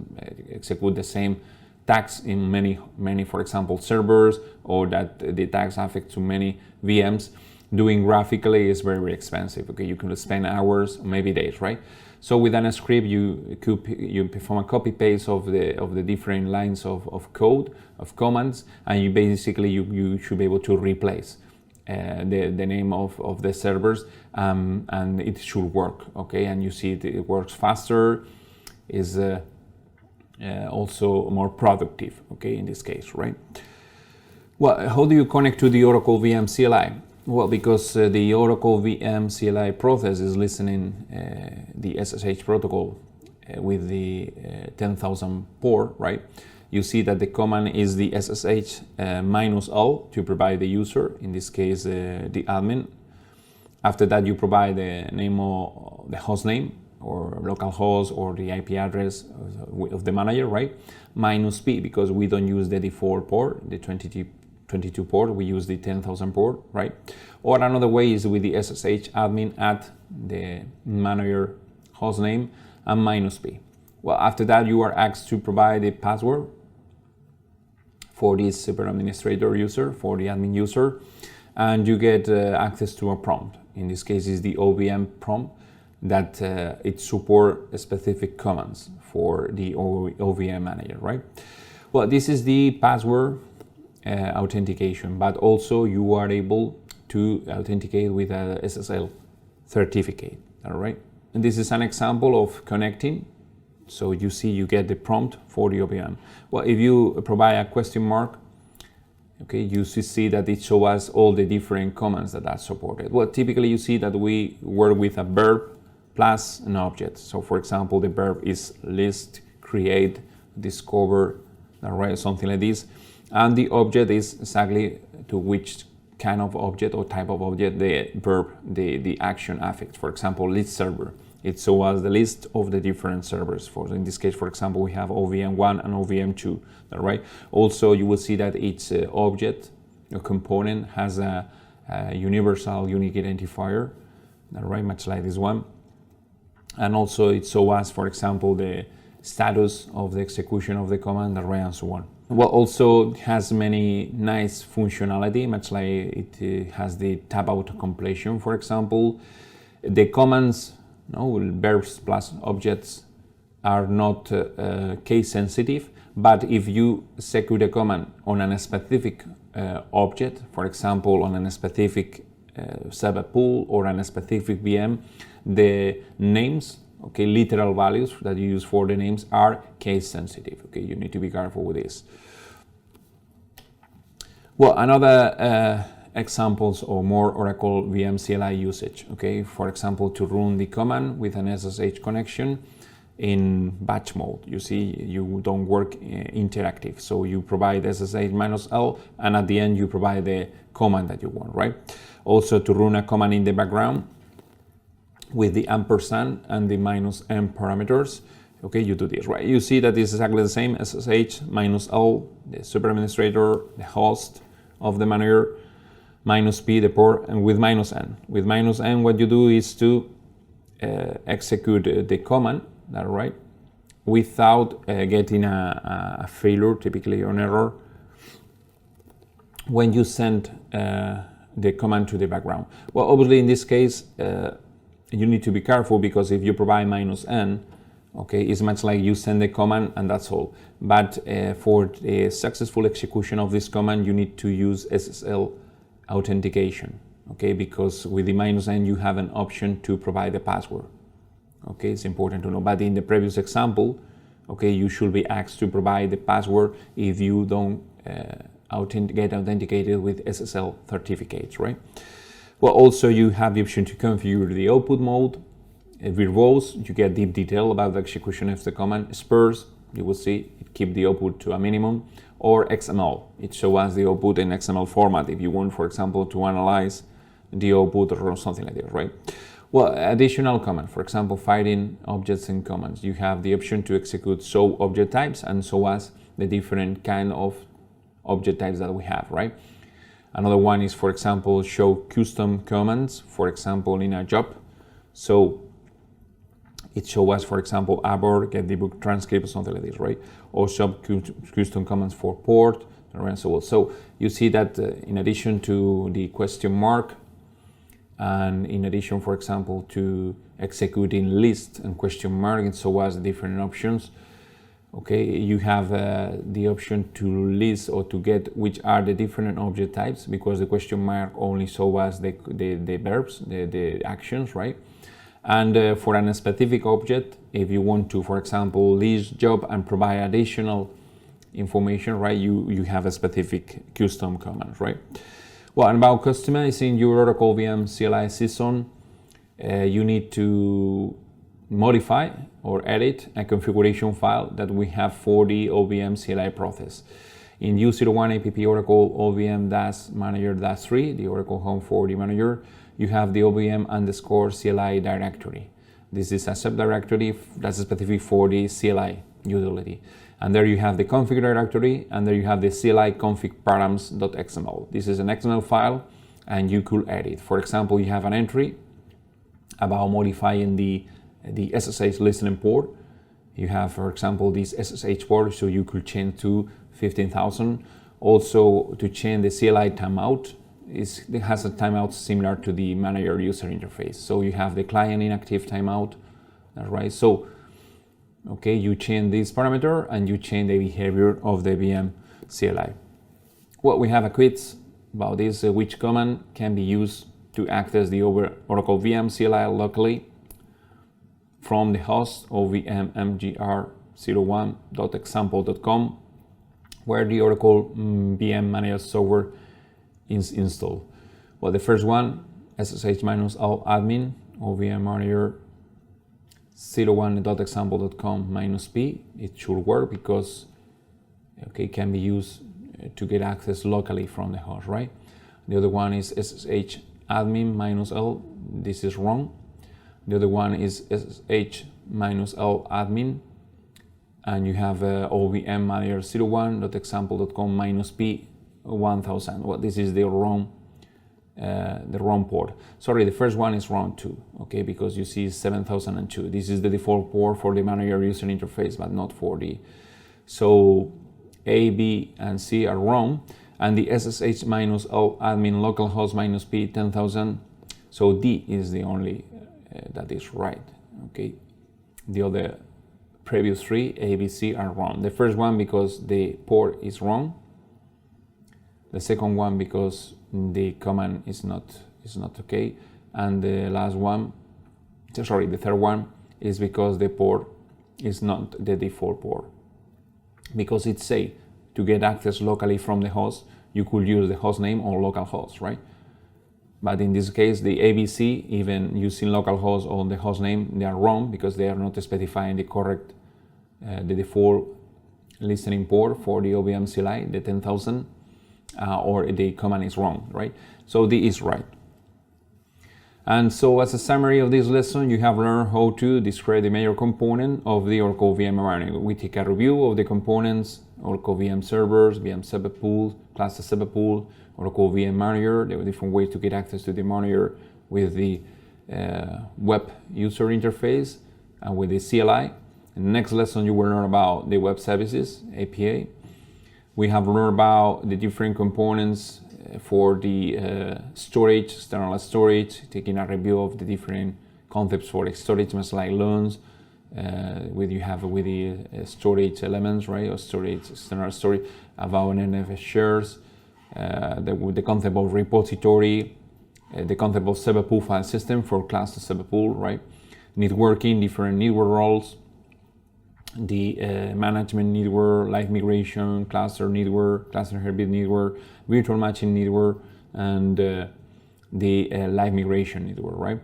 execute the same tags in many, for example, servers, or that the tags affect to many VMs, doing graphically is very, very expensive. Okay, you can spend hours, maybe days, right? So with a script, you perform a copy paste of the different lines of code, of commands, and you basically you should be able to replace the name of the servers, and it should work, okay? And you see it works faster, is also more productive, okay, in this case, right? Well, how do you connect to the Oracle VM CLI? Well, because the Oracle VM CLI process is listening the SSH protocol with the 10,000 port, right? You see that the command is the SSH -L to provide the user, in this case the admin. After that, you provide the name of the host name or localhost or the IP address of the manager, right? -P, because we don't use the default port, the 22 port, we use the 10,000 port, right? Or another way is with the SSH admin at the manager host name and -P. Well, after that, you are asked to provide a password for this super administrator user, for the admin user, and you get access to a prompt. In this case, is the OVM prompt that it support specific commands for the OVM manager, right? Well, this is the password authentication, but also you are able to authenticate with a SSL certificate, all right? And this is an example of connecting. So you see, you get the prompt for the OVM. Well, if you provide a question mark, okay, you see that it shows us all the different commands that are supported. Well, typically you see that we work with a verb plus an object. So for example, the verb is list, create, discover, right, something like this. And the object is exactly to which kind of object or type of object the verb, the action affects. For example, list server. It shows us the list of the different servers. In this case, for example, we have OVM1 and OVM2, right? Also, you will see that each object or component has a universal unique identifier, right? Much like this one. And also it shows us, for example, the status of the execution of the command, right, and so on. Well, also it has many nice functionality, much like it has the tab auto completion, for example. The commands, verbs plus objects are not case sensitive, but if you execute a command on a specific object, for example, on a specific server pool or on a specific VM, the names, okay, literal values that you use for the names are case sensitive. Okay, you need to be careful with this. Well, another examples or more Oracle VM CLI usage. Okay, for example, to run the command with an SSH connection in batch mode. You see, you don't work interactive, so you provide SSH -L, and at the end you provide the command that you want, right? Also, to run a command in the background with the ampersand and the -m parameters. Okay, you do this, right? You see that it's exactly the same. SSH -L, the super administrator, the host of the manager, -p, the port, and with -n. With -n, what you do is to execute the command, right, without getting a failure, typically an error, when you send the command to the background. Well, obviously in this case, you need to be careful, because if you provide -n, okay, it's much like you send the command and that's all. But for the successful execution of this command, you need to use SSL authentication, okay, because with the -n you have an option to provide a password. Okay, it's important to know. But in the previous example, okay, you should be asked to provide the password if you don't get authenticated with SSL certificates, right? Well, also you have the option to configure the output mode. With rows, you get deep detail about the execution of the command. Spurs, you will see, it keep the output to a minimum. Or XML, it shows us the output in XML format if you want, for example, to analyze the output or something like that, right? Well, additional command, for example, finding objects and commands. You have the option to execute show object types and show us the different kind of object types that we have, right? Another one is, for example, show custom commands, for example, in a job. So it shows us, for example, abort, get the book transcript or something like this, right? Or show custom commands for port, and so on. So you see that in addition to the question mark, and in addition, for example, to executing list and question mark, it shows us different options. Okay, you have the option to list or to get which are the different object types, because the question mark only shows us the verbs, the actions, right? And for a specific object, if you want to, for example, list job and provide additional information, right, you have a specific custom command, right? Well, and about customizing your Oracle VM CLI system, you need to modify or edit a configuration file that we have for the OVM CLI process. In U01 app Oracle OVM manager-3, the Oracle Home 4D manager, you have the OVM underscore CLI directory. This is a subdirectory that's specific for the CLI utility. And there you have the config directory, and there you have the CLI config params.xml. This is an XML file, and you could edit. For example, you have an entry about modifying the SSH listening port. You have, for example, this SSH port, so you could change to 15,000. Also, to change the CLI timeout, it has a timeout similar to the manager user interface. So you have the client inactive timeout, that's right. So, okay, you change this parameter and you change the behavior of the VM CLI. Well, we have a quiz about this, which command can be used to access the Oracle VM CLI locally from the host OVM mgr01.example.com, where the Oracle VM manager software is installed. Well, the first one, ssh-l admin OVM manager 01.example.com-p. It should work because it can be used to get access locally from the host, right? The other one is ssh-admin-l. This is wrong. The other one is ssh-l admin, and you have OVM manager 01.example.com-p 1000. Well, this is the wrong port. Sorry, the first one is wrong too, okay, because you see 7002. This is the default port for the manager user interface, but not for the. So A, B, and C are wrong, and the ssh-l admin localhost -p 10,000. So D is the only that is right, okay. The other previous three, A, B, C, are wrong. The first one because the port is wrong. The second one because the command is not okay, and the third one is because the port is not the default port. Because it say to get access locally from the host, you could use the host name or localhost, right? But in this case, the ABC, even using localhost or the host name, they are wrong because they are not specifying the correct, the default listening port for the OVM CLI, the 10,000. Or the command is wrong, right? So D is right. And so as a summary of this lesson, you have learned how to describe the major component of the Oracle VM environment. We take a review of the components: Oracle VM servers, VM subpool, cluster subpool, Oracle VM manager. There are different ways to get access to the manager with the web user interface and with the CLI. In the next lesson, you will learn about the web services, APA. We have learned about the different components for the storage, external storage, taking a review of the different concepts for storage, much like loans, with the storage elements, right, or storage, external storage, about NF shares, the concept of repository, the concept of subpool file system for cluster subpool, right, networking, different network roles, the management network, live migration, cluster network, cluster heartbeat network, virtual matching network, and the live migration network, right?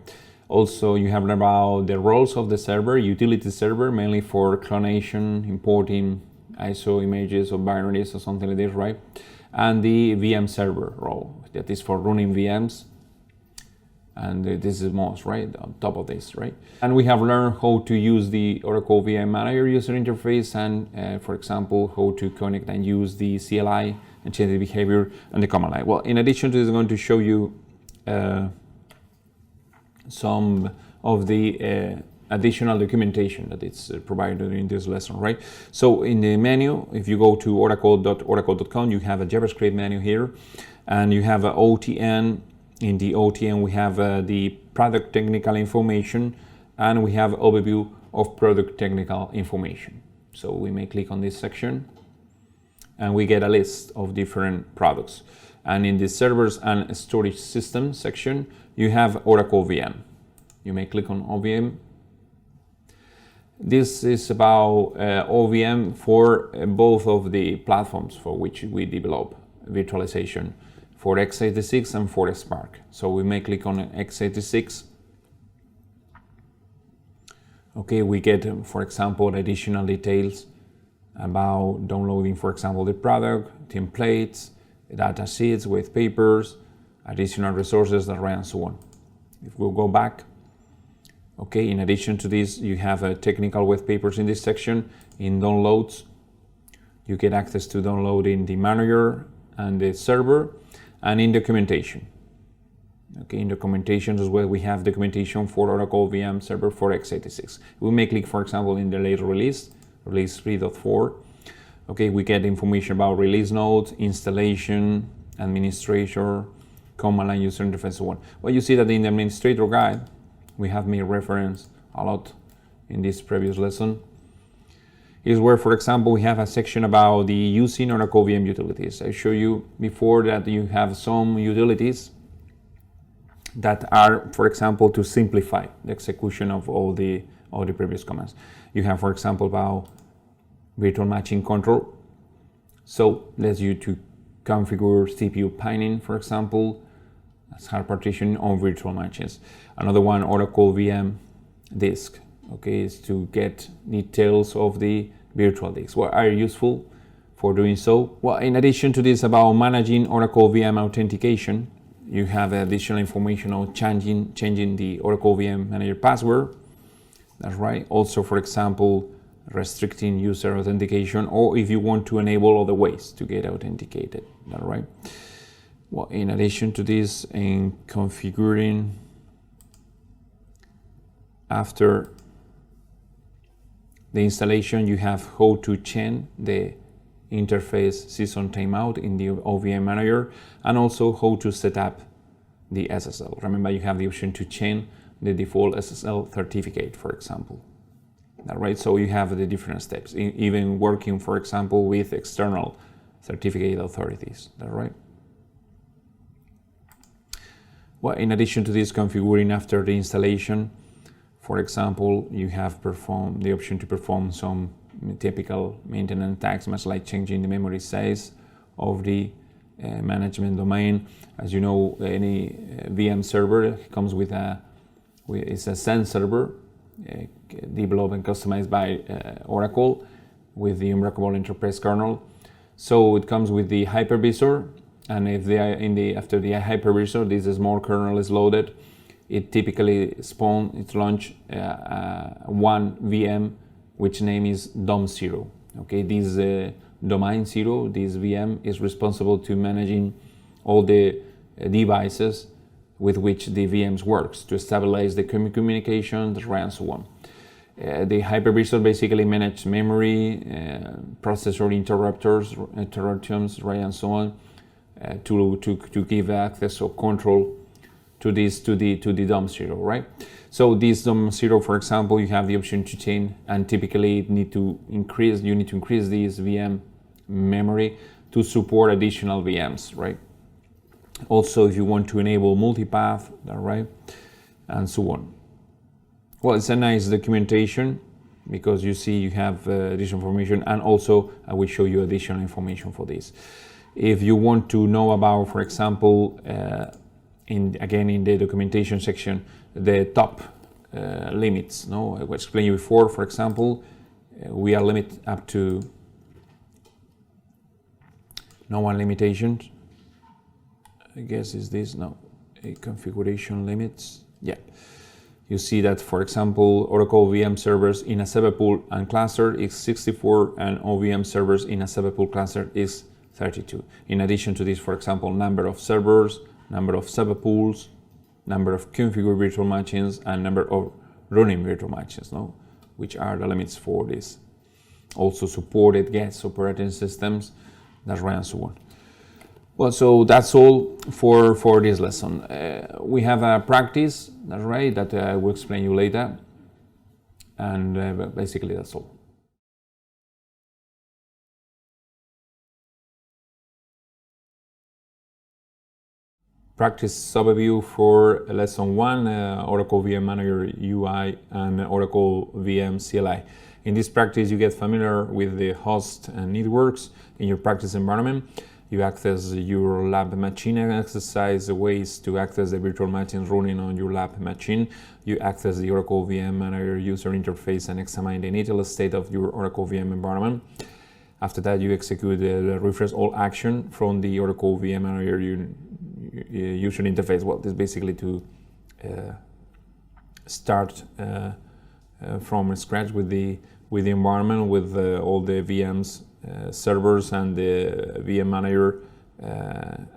Also, you have learned about the roles of the server, utility server, mainly for clonation, importing ISO images or binaries or something like this, right? And the VM server role, that is for running VMs. And this is most, right, on top of this, right? And we have learned how to use the Oracle VM Manager user interface and, for example, how to connect and use the CLI and change the behavior and the command line. Well, in addition to this, I'm going to show you some of the additional documentation that it's provided during this lesson, right? So in the menu, if you go to oracle.oracle.com, you have a JavaScript menu here, and you have a OTN. In the OTN, we have the product technical information, and we have overview of product technical information. So we may click on this section, and we get a list of different products. And in the servers and storage system section, you have Oracle VM. You may click on OVM. This is about OVM for both of the platforms for which we develop virtualization for X86 and for Spark. So we may click on X86. Okay, we get, for example, additional details about downloading, for example, the product, templates, data sheets with papers, additional resources, and so on. If we'll go back, okay, in addition to this, you have a technical web papers in this section. In downloads, you get access to downloading the manager and the server, and in documentation. Okay, in documentation as well, we have documentation for Oracle VM server for X86. We may click, for example, in the latest release 3.4. Okay, we get information about release notes, installation, administrator, command line user interface, so on. Well, you see that in the administrator guide, we have made reference a lot in this previous lesson, is where, for example, we have a section about the using Oracle VM utilities. I showed you before that you have some utilities that are, for example, to simplify the execution of all the previous commands. You have, for example, about virtual matching control. So lets you to configure CPU pinning, for example, as hard partition on virtual matches. Another one, Oracle VM disk, okay, is to get details of the virtual disks. What are useful for doing so? Well, in addition to this, about managing Oracle VM authentication, you have additional information on changing the Oracle VM manager password. That's right. Also, for example, restricting user authentication, or if you want to enable other ways to get authenticated. That's right. Well, in addition to this, in configuring after the installation, you have how to change the interface season timeout in the OVM manager, and also how to set up the SSL. Remember, you have the option to change the default SSL certificate, for example. All right, so you have the different steps, even working, for example, with external certificate authorities. All right. Well, in addition to this, configuring after the installation, for example, you have the option to perform some typical maintenance tasks, much like changing the memory size of the management domain. As you know, any VM server comes with it's a SAN server, developed and customized by Oracle with the unbreakable enterprise kernel. So it comes with the hypervisor, and if they are after the hypervisor, this small kernel is loaded, it typically launch one VM, which name is DOM0. Okay, this domain 0, this VM is responsible to managing all the devices with which the VMs works to stabilize the communication, and so on. The hypervisor basically manages memory, processor interruptions, right, and so on, to give access or control to the DOM0, right? So this DOM0, for example, you have the option to change, and typically you need to increase this VM memory to support additional VMs, right? Also, if you want to enable multipath, right, and so on. Well, it's a nice documentation because you see you have additional information, and also I will show you additional information for this. If you want to know about, for example, in the documentation section, the top limits. No, I explained you before. For example, we are limited up to no one limitations. I guess is this a configuration limits. Yeah. You see that, for example, Oracle VM servers in a subpool and cluster is 64, and OVM servers in a subpool cluster is 32. In addition to this, for example, number of servers, number of subpools, number of configured virtual machines, and number of running virtual machines, which are the limits for this. Also supported guest operating systems, that's right, and so on. Well, so that's all for this lesson. We have a practice, that's right, that I will explain you later, and basically that's all. Practice overview for lesson 1, Oracle VM Manager UI and Oracle VM CLI. In this practice, you get familiar with the host and networks in your practice environment. You access your lab machine and exercise ways to access the virtual machines running on your lab machine. You access the Oracle VM Manager user interface and examine the initial state of your Oracle VM environment. After that, you execute the refresh all action from the Oracle VM Manager user interface. Well, this is basically to start from scratch with the environment, with all the VMs, servers, and the VM Manager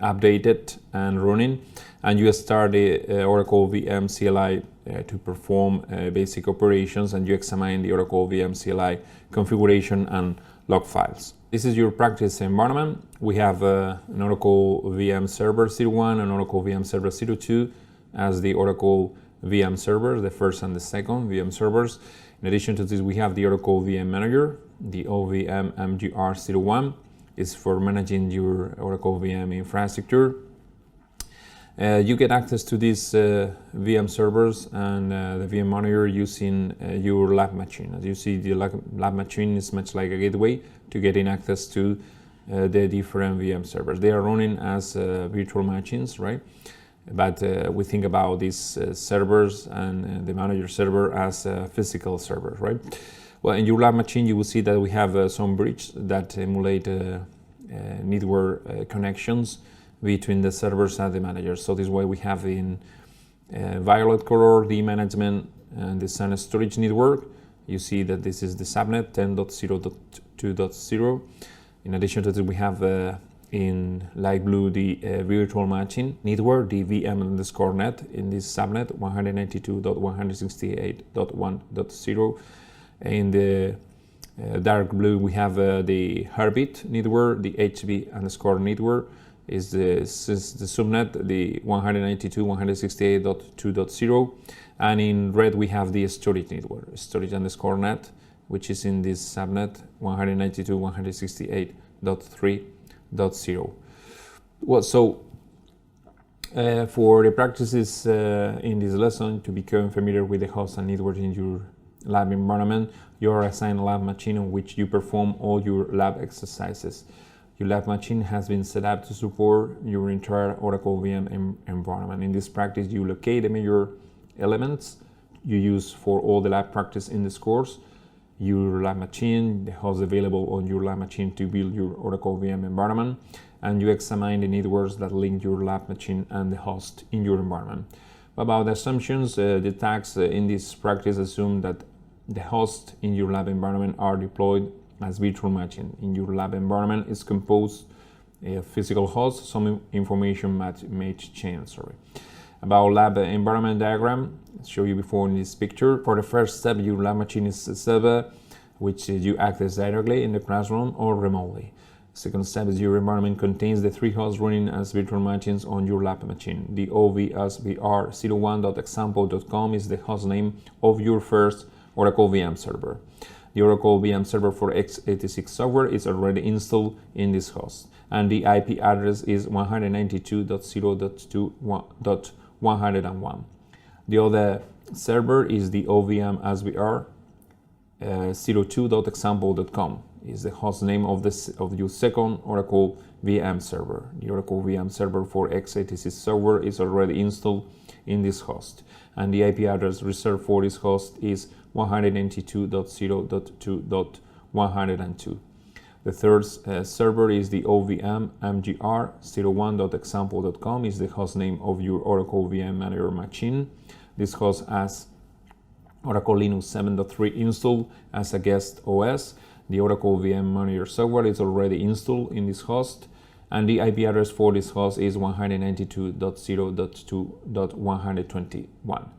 updated and running. And you start the Oracle VM CLI to perform basic operations, and you examine the Oracle VM CLI configuration and log files. This is your practice environment. We have an Oracle VM Server 01 and Oracle VM Server 02 as the Oracle VM servers, the first and the second VM servers. In addition to this, we have the Oracle VM Manager, the OVM MGR01 is for managing your Oracle VM infrastructure. You get access to these VM servers and the VM Manager using your lab machine. As you see, the lab machine is much like a gateway to getting access to the different VM servers. They are running as virtual machines, right? But we think about these servers and the manager server as physical servers, right? Well, in your lab machine, you will see that we have some bridges that emulate network connections between the servers and the managers. So this way we have in violet color the management and the SAN storage network. You see that this is the subnet 10.0.2.0. In addition to this, we have in light blue the virtual machine network, the VM_net in this subnet 192.168.1.0. In the dark blue, we have the Heartbeat network, the HB_ network is the subnet, the 192.168.2.0. And in red, we have the storage network, storage_net, which is in this subnet 192.168.3.0. Well, so for the practices in this lesson, to become familiar with the host and network in your lab environment, you are assigned a lab machine on which you perform all your lab exercises. Your lab machine has been set up to support your entire Oracle VM environment. In this practice, you locate the major elements you use for all the lab practice in this course, your lab machine, the host available on your lab machine to build your Oracle VM environment, and you examine the networks that link your lab machine and the host in your environment. About the assumptions, the tags in this practice assume that the hosts in your lab environment are deployed as virtual machine. In your lab environment is composed a physical host. Some information may change. About lab environment diagram, I'll show you before in this picture. For the first step, your lab machine is a server which you access directly in the classroom or remotely. Second step is your environment contains the three hosts running as virtual machines on your lab machine. The ovsvr01.example.com is the host name of your first Oracle VM server. The Oracle VM server for X86 software is already installed in this host, and the IP address is 192.0.2.101. The other server is the OVM SVR 02.example.com is the host name of your second Oracle VM server. The Oracle VM server for X86 software is already installed in this host, and the IP address reserved for this host is 192.0.2.102. The third server is the OVM MGR 01.example.com is the host name of your Oracle VM Manager machine. This host has Oracle Linux 7.3 installed as a guest OS. The Oracle VM Manager software is already installed in this host, and the IP address for this host is 192.0.2.121.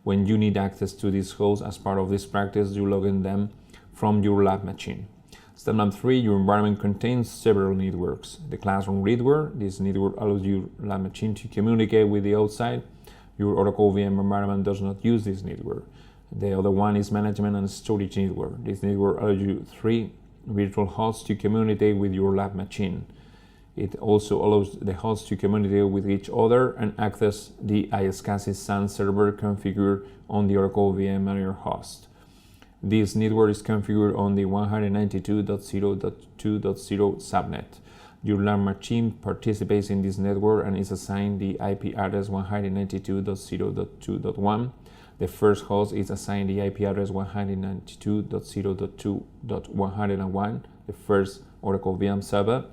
When you need access to this host as part of this practice, you log in them from your lab machine. Step number 3, your environment contains several networks. The classroom network, this network allows your lab machine to communicate with the outside. Your Oracle VM environment does not use this network. The other one is management and storage network. This network allows you 3 virtual hosts to communicate with your lab machine. It also allows the hosts to communicate with each other and access the X86 SAN server configured on the Oracle VM Manager host. This network is configured on the 192.0.2.0 subnet. Your LAN machine participates in this network and is assigned the IP address 192.0.2.1. The first host is assigned the IP address 192.0.2.101, the first Oracle VM server.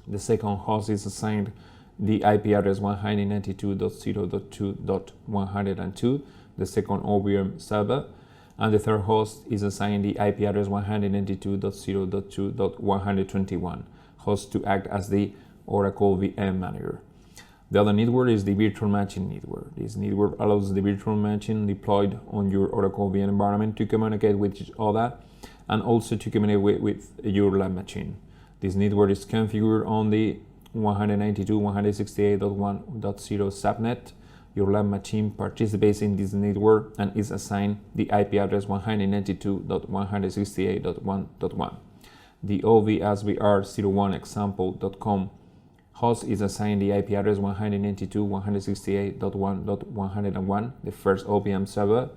The second host is assigned the IP address 192.0.2.102, the second OVM server. And the third host is assigned the IP address 192.0.2.121, host to act as the Oracle VM manager. The other network is the virtual machine network. This network allows the virtual machine deployed on your Oracle VM environment to communicate with each other and also to communicate with your LAN machine. This network is configured on the 192.168.1.0 subnet. Your LAN machine participates in this network and is assigned the IP address 192.168.1.1. The OVSVR01 example.com host is assigned the IP address 192.168.1.101, the first OVM server.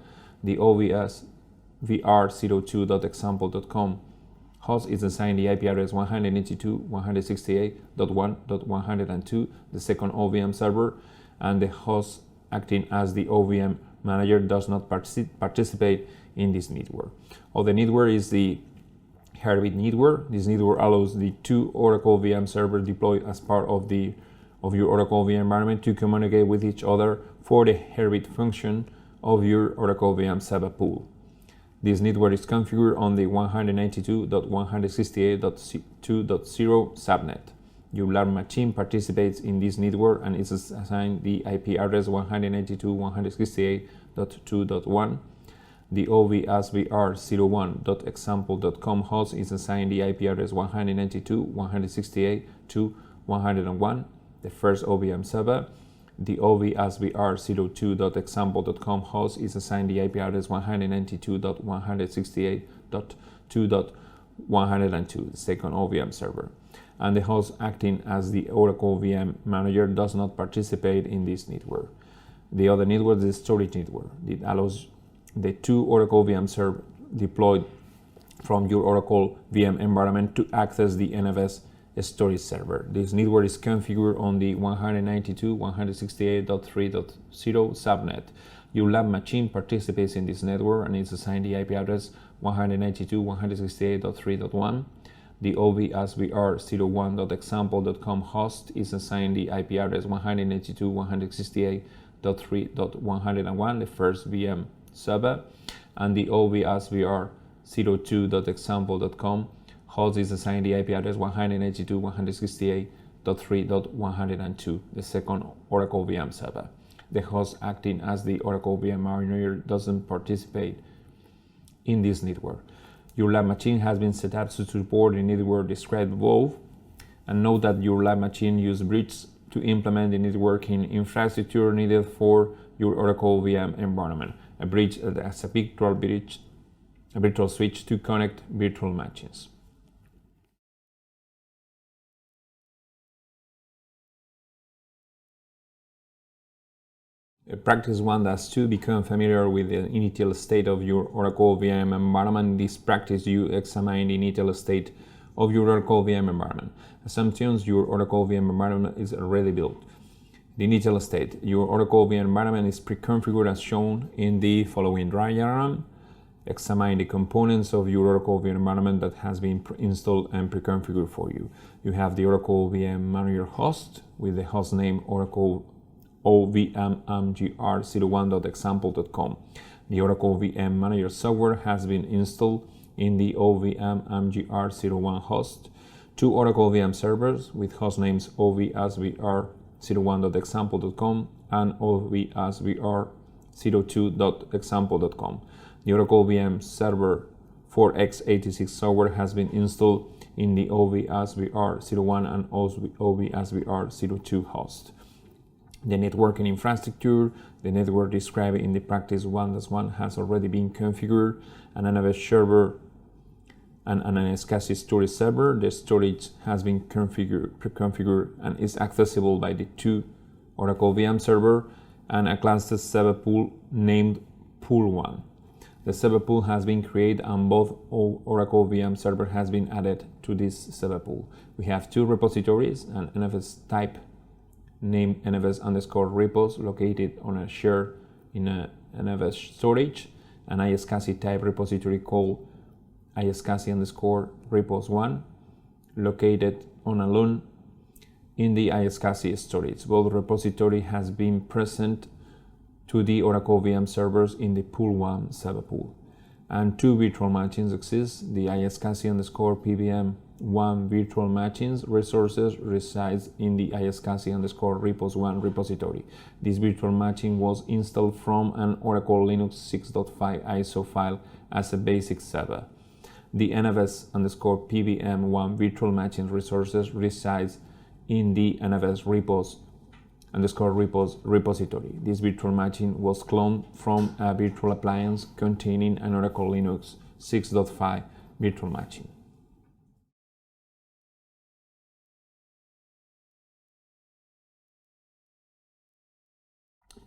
The OVSVR02.example.com host is assigned the IP address 192.168.1.102, the second OVM server, and the host acting as the OVM manager does not participate in this network. Other network is the Herbit network. This network allows the two Oracle VM servers deployed as part of your Oracle VM environment to communicate with each other for the Herbit function of your Oracle VM server pool. This network is configured on the 192.168.2.0 subnet. Your LAN machine participates in this network and is assigned the IP address 192.168.2.1. The OVSVR01.example.com host is assigned the IP address 192.168.2.101, the first OVM server. The OVSVR02.example.com host is assigned the IP address 192.168.2.102, the second OVM server. And the host acting as the Oracle VM manager does not participate in this network. The other network is the storage network. It allows the two Oracle VM servers deployed from your Oracle VM environment to access the NFS storage server. This network is configured on the 192.168.3.0 subnet. Your LAN machine participates in this network and is assigned the IP address 192.168.3.1. The OVSVR01.example.com host is assigned the IP address 192.168.3.101, the first VM server, and the OVSVR02.example.com host is assigned the IP address 192.168.3.102, the second Oracle VM server. The host acting as the Oracle VM manager doesn't participate in this network. Your LAN machine has been set up to support the network described above, and note that your LAN machine uses bridges to implement the networking infrastructure needed for your Oracle VM environment. A bridge as a virtual switch to connect virtual machines. Practice 1-2, become familiar with the initial state of your Oracle VM environment. In this practice, you examine the initial state of your Oracle VM environment. Assumptions: your Oracle VM environment is already built. The initial state: your Oracle VM environment is pre-configured as shown in the following diagram. Examine the components of your Oracle VM environment that has been installed and pre-configured for you. You have the Oracle VM manager host with the host name Oracle OVMMGR01.example.com. The Oracle VM Manager software has been installed in the OVMMGR01 host. Two Oracle VM servers with host names OVSVR01.example.com and OVSVR02.example.com. The Oracle VM server for X86 software has been installed in the OVSVR01 and OVSVR02 host. The networking infrastructure, the network described in the practice 1-1 has already been configured. An NFS server and an SCSI storage server. The storage has been pre-configured and is accessible by the two Oracle VM server and a cluster server pool named Pool 1. The server pool has been created and both Oracle VM server has been added to this server pool. We have two repositories, an NFS type named NFS_repos located on a share in a NFS storage, an iSCSI type repository called iSCSI_repos1 located on a LUN in the iSCSI storage. Both repository has been present to the Oracle VM servers in the pool 1 server pool. And two virtual machines exist. The iSCSI_PVM1 virtual machines resources resides in the iSCSI_repos1 repository. This virtual machine was installed from an Oracle Linux 6.5 ISO file as a basic server. The NFS_PVM1 virtual machine resources resides in the NFS_repos repository. This virtual machine was cloned from a virtual appliance containing an Oracle Linux 6.5 virtual machine.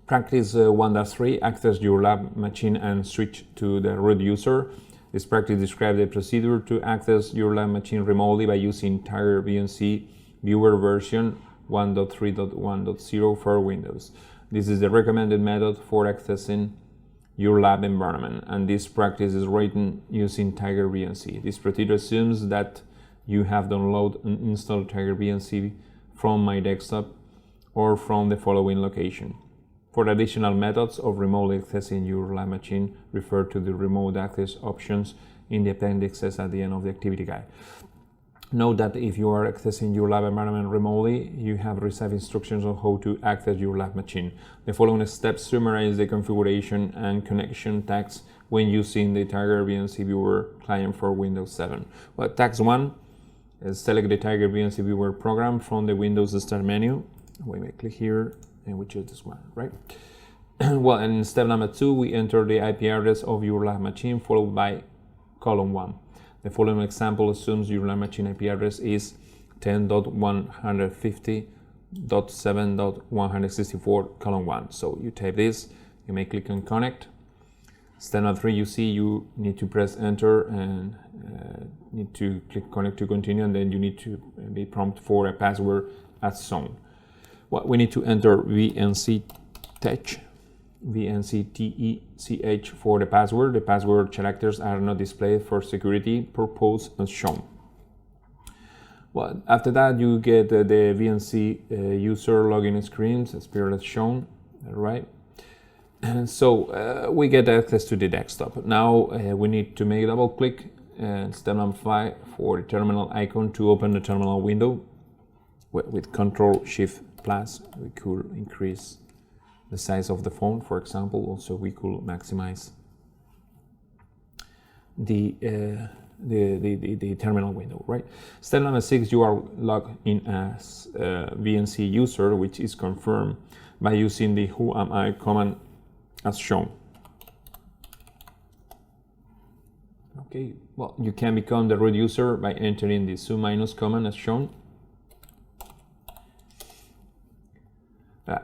Practice 1.3, access your lab machine and switch to the root user. This practice describes the procedure to access your lab machine remotely by using Tiger VNC Viewer version 1.3.1.0 for Windows. This is the recommended method for accessing your lab environment, and this practice is written using Tiger VNC. This procedure assumes that you have downloaded and installed Tiger VNC from My Desktop or from the following location. For additional methods of remotely accessing your lab machine, refer to the remote access options in the appendixes at the end of the activity guide. Note that if you are accessing your lab environment remotely, you have received instructions on how to access your lab machine. The following steps summarize the configuration and connection tags when using the Tiger VNC Viewer client for Windows 7. Well, tags 1 is select the Tiger VNC Viewer program from the Windows Start menu. We may click here and we choose this one, right? Well, and in step number 2, we enter the IP address of your lab machine followed by column 1. The following example assumes your lab machine IP address is 10.150.7.164 column 1. So you type this, you may click on connect. Step number 3, you see you need to press enter and need to click connect to continue, and then you need to be prompted for a password as shown. Well, we need to enter VNCTech for the password. The password characters are not displayed for security purpose as shown. Well, after that you get the VNC user login screens as shown, right? And so we get access to the desktop. Now we need to make a double click and step number 5 for the terminal icon to open the terminal window. With Ctrl+Shift+, we could increase the size of the font, for example. Also, we could maximize the terminal window, right? Step number 6, you are logged in as VNC user, which is confirmed by using the whoami command as shown. Okay, well, you can become the root user by entering the -" command as shown.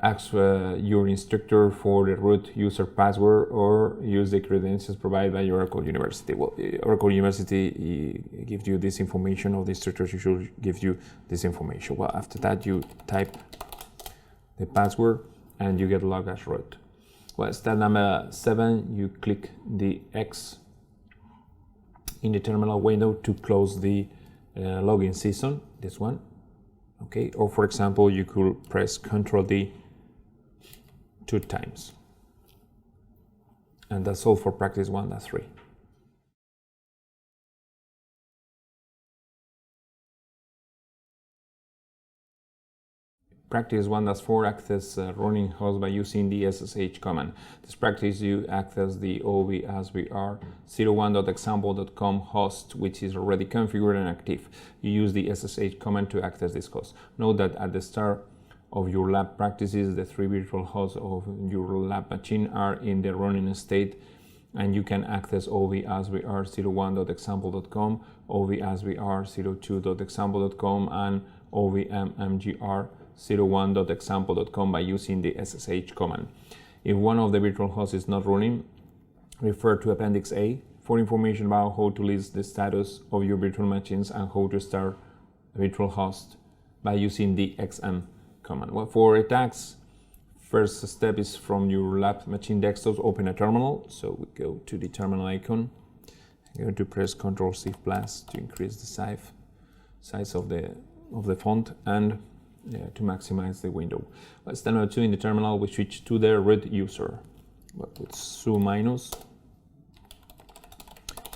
Ask your instructor for the root user password or use the credentials provided by Oracle University. Well, Oracle University gives you this information, or the instructor should give you this information. Well, after that you type the password and you get logged as root. Well, step number 7, you click the X in the terminal window to close the login season, this one. Okay, or for example, you could press Ctrl+D 2 times. And that's all for practice 1.3. Practice 1.4, access running host by using the SSH command. This practice, you access the ovasvr01.example.com host, which is already configured and active. You use the SSH command to access this host. Note that at the start of your lab practices, the 3 virtual hosts of your lab machine are in the running state, and you can access ovasvr01.example.com, ovasvr02.example.com, and ovmmgr01.example.com by using the SSH command. If one of the virtual hosts is not running, refer to Appendix A for information about how to list the status of your virtual machines and how to start a virtual host by using the XM command. Well, for attacks, first step is from your lab machine desktop, open a terminal. So we go to the terminal icon. I'm going to press Ctrl+Shift+ to increase the size of the font and to maximize the window. Well, step number 2, in the terminal we switch to the root user, but with su-,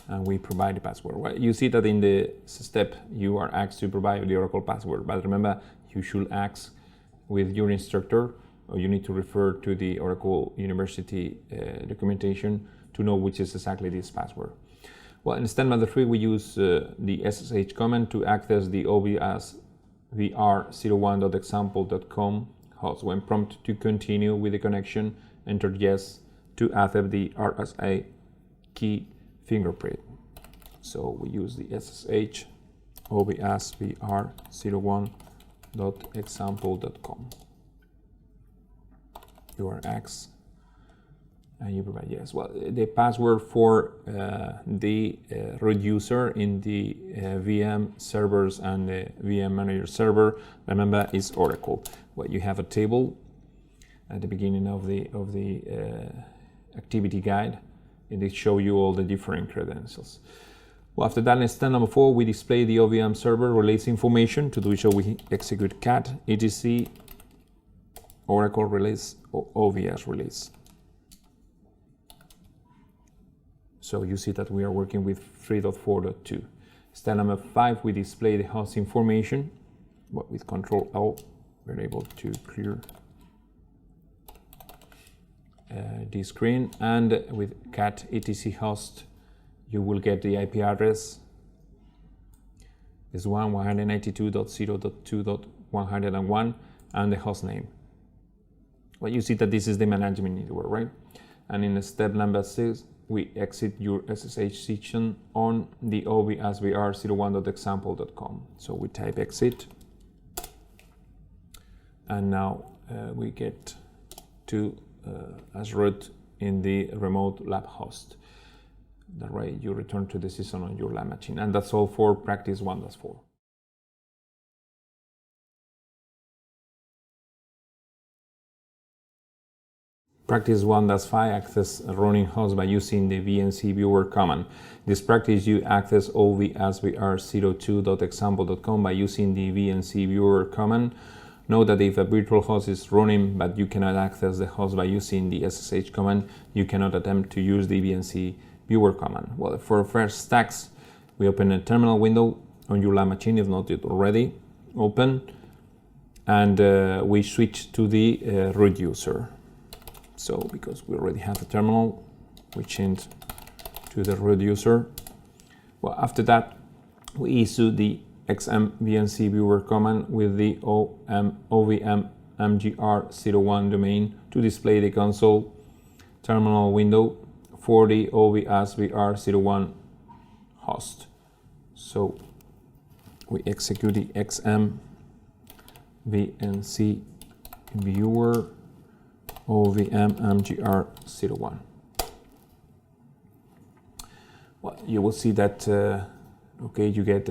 and we provide the password. Well, you see that in the step you are asked to provide the Oracle password, but remember you should ask with your instructor, or you need to refer to the Oracle University documentation to know which is exactly this password. Well, in step number 3 we use the SSH command to access the vr01.example.com host. When prompted to continue with the connection, enter yes to accept the RSA key fingerprint. So we use the SSH vr01.example.com. You are asked and you provide yes. Well, the password for the root user in the VM servers and the VM manager server, remember, is Oracle. Well, you have a table at the beginning of the activity guide, and it shows you all the different credentials. Well, after that, in step number 4, we display the OVM server relates information. To do so, we execute cat etc Oracle release or OVS release. So you see that we are working with 3.4.2. Step number 5, we display the host information, but with Control-L, we're able to clear the screen, and with cat etc host, you will get the IP address. This one, 192.0.2.101, and the host name. Well, you see that this is the management network, right? And in step number 6, we exit your SSH session on the ovsvr01.example.com. So we type exit, and now we get to as root in the remote lab host. That way you return to the session on your lab machine. And that's all for practice 1.4. Practice 1.5, access a running host by using the VNC viewer command. This practice you access ovsvr02.example.com by using the VNC viewer command. Note that if a virtual host is running but you cannot access the host by using the SSH command, you cannot attempt to use the VNC viewer command. Well, for first task, we open a terminal window on your lab machine if not yet already open, and we switch to the root user. So because we already have a terminal, we change to the root user. Well, after that, we issue the XM VNC viewer command with the OVM MGR01 domain to display the console terminal window for the OVSVR01 host. So we execute the XM VNC viewer OVM MGR01. Well, you will see that okay, you get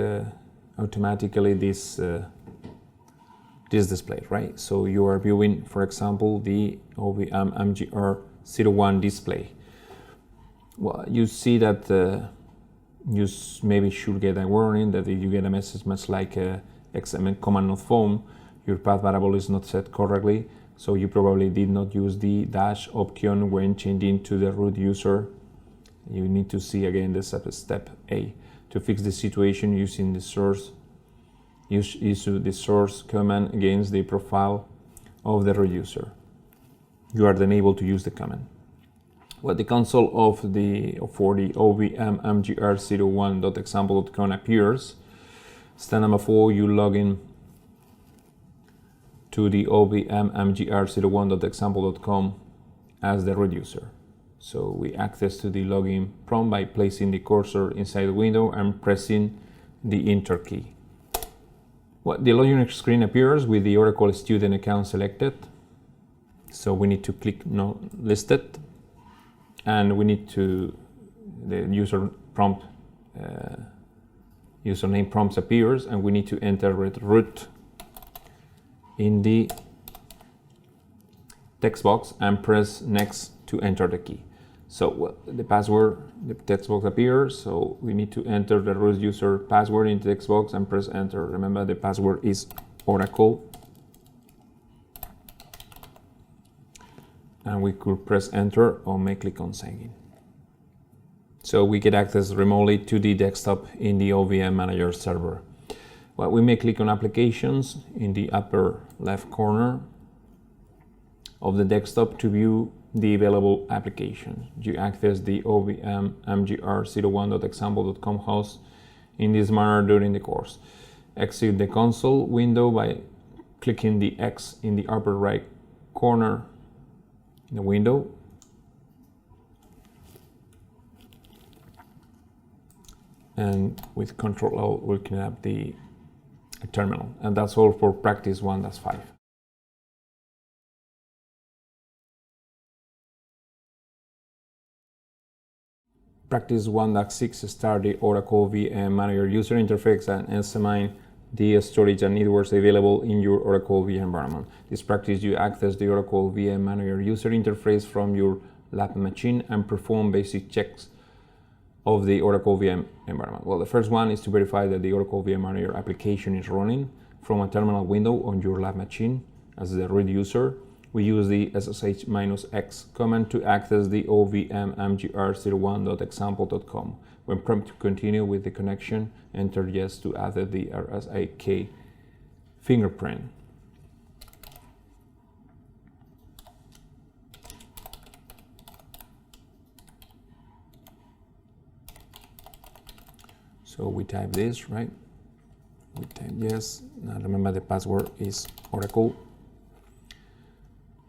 automatically this display, right? So you are viewing, for example, the OVM MGR01 display. Well, you see that you maybe should get a warning that if you get a message much like XM command not found, your path variable is not set correctly, so you probably did not use the dash option when changing to the root user. You need to see again the step A. To fix the situation, using the source, issue the source command against the profile of the root user. You are then able to use the command. Well, the console for the OVM MGR01.example.com appears. Step number 4, you log in to the OVM MGR01.example.com as the root user. So we access to the login prompt by placing the cursor inside the window and pressing the enter key. Well, the login screen appears with the Oracle student account selected. So we need to click not listed. and we need to, the user prompt, username prompts appears, and we need to enter root in the text box and press next to enter the key. So the password, the text box appears, so we need to enter the root user password in the text box and press enter. Remember, the password is Oracle, and we could press enter or may click on sign in. So we get access remotely to the desktop in the OVM Manager server. Well, we may click on applications in the upper left corner of the desktop to view the available applications. You access the OVM mgr01.example.com host in this manner during the course. Exit the console window by clicking the X in the upper right corner in the window. And with Control O, we'll clean up the terminal. And that's all for practice 1.5. Practice 1.6 start the Oracle VM Manager user interface and examine the storage and networks available in your Oracle VM environment. This practice, you access the Oracle VM Manager user interface from your lab machine and perform basic checks of the Oracle VM environment. Well, the first one is to verify that the Oracle VM Manager application is running from a terminal window on your lab machine. As the root user, we use the ssh-x command to access the OVM mgr01.example.com. When prompted to continue with the connection, enter yes to add the RSA fingerprint. So we type this, right? We type yes. Now remember, the password is Oracle.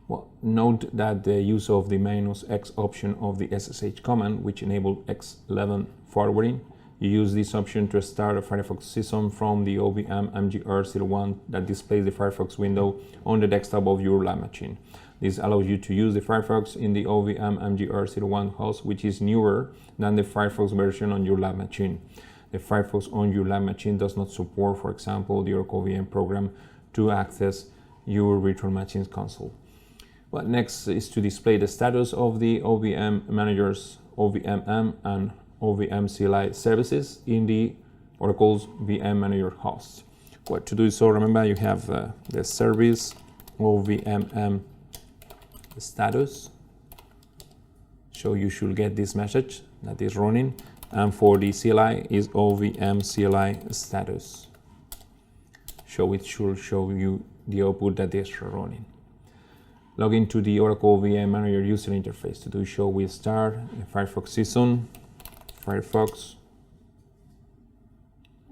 Well, note that the use of the -x option of the SSH command, which enables X11 forwarding, you use this option to start a Firefox season from the OVM mgr01 that displays the Firefox window on the desktop of your lab machine. This allows you to use the Firefox in the OVM mgr01 host, which is newer than the Firefox version on your lab machine. The Firefox on your lab machine does not support, for example, the Oracle VM program to access your virtual machine's console. But next is to display the status of the OVM Manager's OVMM and OVM CLI services in the Oracle's VM Manager host. What to do so, remember, you have the service OVMM status. So you should get this message that is running. And for the CLI is OVM CLI status. So it should show you the output that is running. Log into the Oracle VM Manager user interface. To do so, we start a Firefox season, Firefox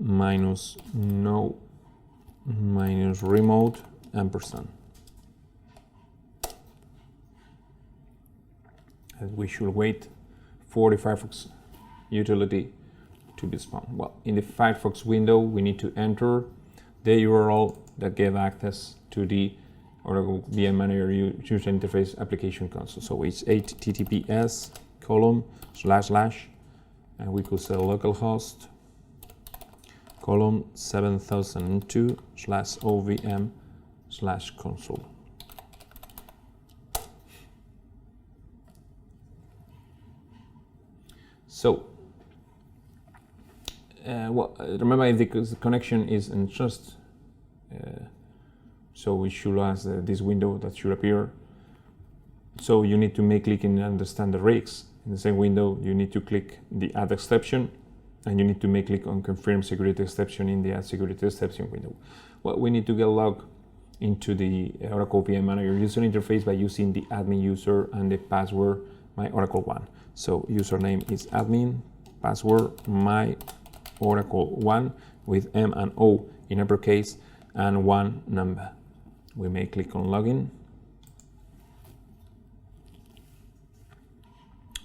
-no -remote ampersand. And we should wait for the Firefox utility to be spawned. Well, in the Firefox window, we need to enter the URL that gave access to the Oracle VM Manager user interface application console. So it's https:// and we could say localhost 7002/OVM/console. So, well, remember, if the connection is in trust, so we should ask this window that should appear. So you need to make click and understand the rigs. In the same window, you need to click the add exception, and you need to make click on confirm security exception in the add security exception window. Well, we need to get logged into the Oracle VM Manager user interface by using the admin user and the password my Oracle 1. So username is admin, password my Oracle 1 with M and O in uppercase and 1 number. We may click on login.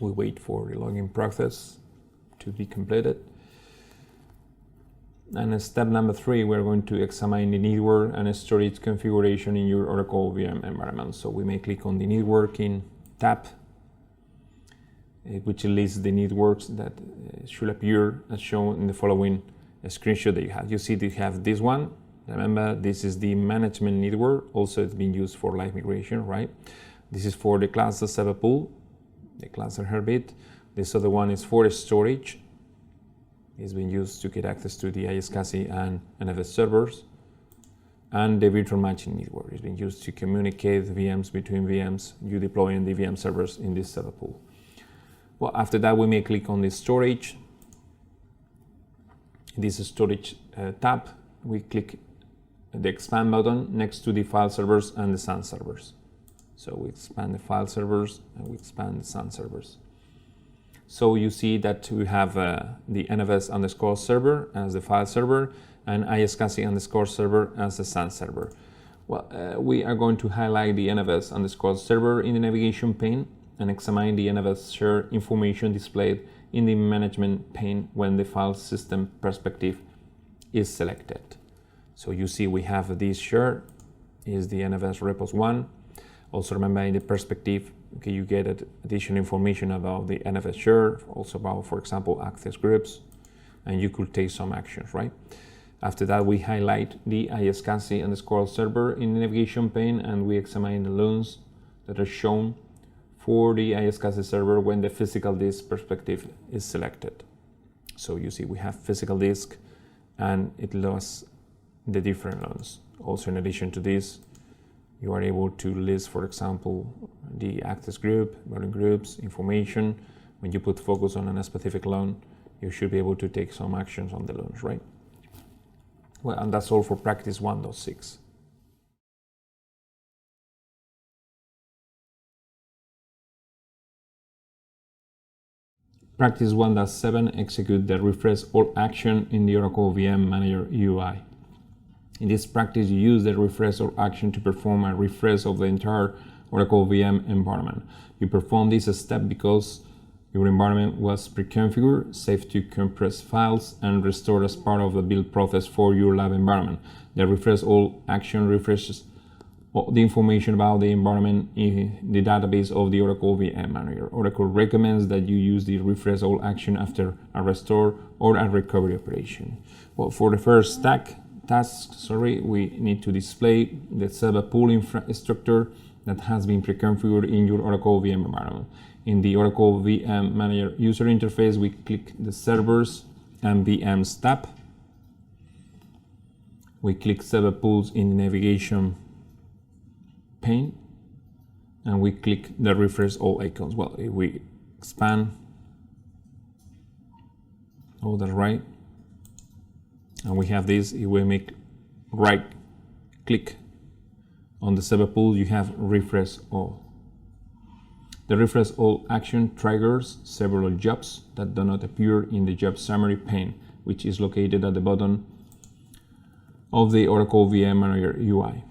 We wait for the login process to be completed. And step number 3, we're going to examine the network and storage configuration in your Oracle VM environment. So we may click on the networking tab which lists the networks that should appear as shown in the following screenshot that you have. You see that you have this one. Remember, this is the management network. Also, it's been used for live migration, right? This is for the cluster server pool, the cluster heartbeat. This other one is for storage. It's been used to get access to the ISCSI and NFS servers. And the virtual matching network has been used to communicate VMs between VMs you deploy in the VM servers in this server pool. Well, after that, we may click on the storage. In this storage tab, we click the expand button next to the file servers and the SAN servers. So we expand the file servers and we expand the SAN servers. So you see that we have the NFS_ server as the file server and ISCSI_ server as the SAN server. Well, we are going to highlight the NFS_ server in the navigation pane and examine the NFS share information displayed in the management pane when the file system perspective is selected. So you see we have this share is the NFS repos 1. Also remember in the perspective, okay, you get additional information about the NFS share, also about, for example, access groups, and you could take some actions, right? After that, we highlight the ISCSI_ server in the navigation pane, and we examine the loans that are shown for the ISCSI server when the physical disk perspective is selected. So you see we have physical disk and it lists the different loans. Also, in addition to this, you are able to list, for example, the access group, volume groups, information. When you put focus on a specific loan, you should be able to take some actions on the loans, right? Well, and that's all for practice 1.6. Practice 1.7, execute the refresh all action in the Oracle VM Manager UI. In this practice, you use the refresh all action to perform a refresh of the entire Oracle VM environment. You perform this step because your environment was pre-configured, safe to compress files, and restored as part of the build process for your lab environment. The refresh all action refreshes the information about the environment in the database of the Oracle VM Manager. Oracle recommends that you use the refresh all action after a restore or a recovery operation. Well, for the first task, we need to display the server pool infrastructure that has been pre-configured in your Oracle VM environment. In the Oracle VM Manager user interface, we click the servers and VMs tab. We click server pools in the navigation pane, and we click the refresh all icons. Well, if we expand, oh, that's right, and we have this. If we make right click on the server pool, you have refresh all. The refresh all action triggers several jobs that do not appear in the job summary pane, which is located at the bottom of the Oracle VM Manager UI.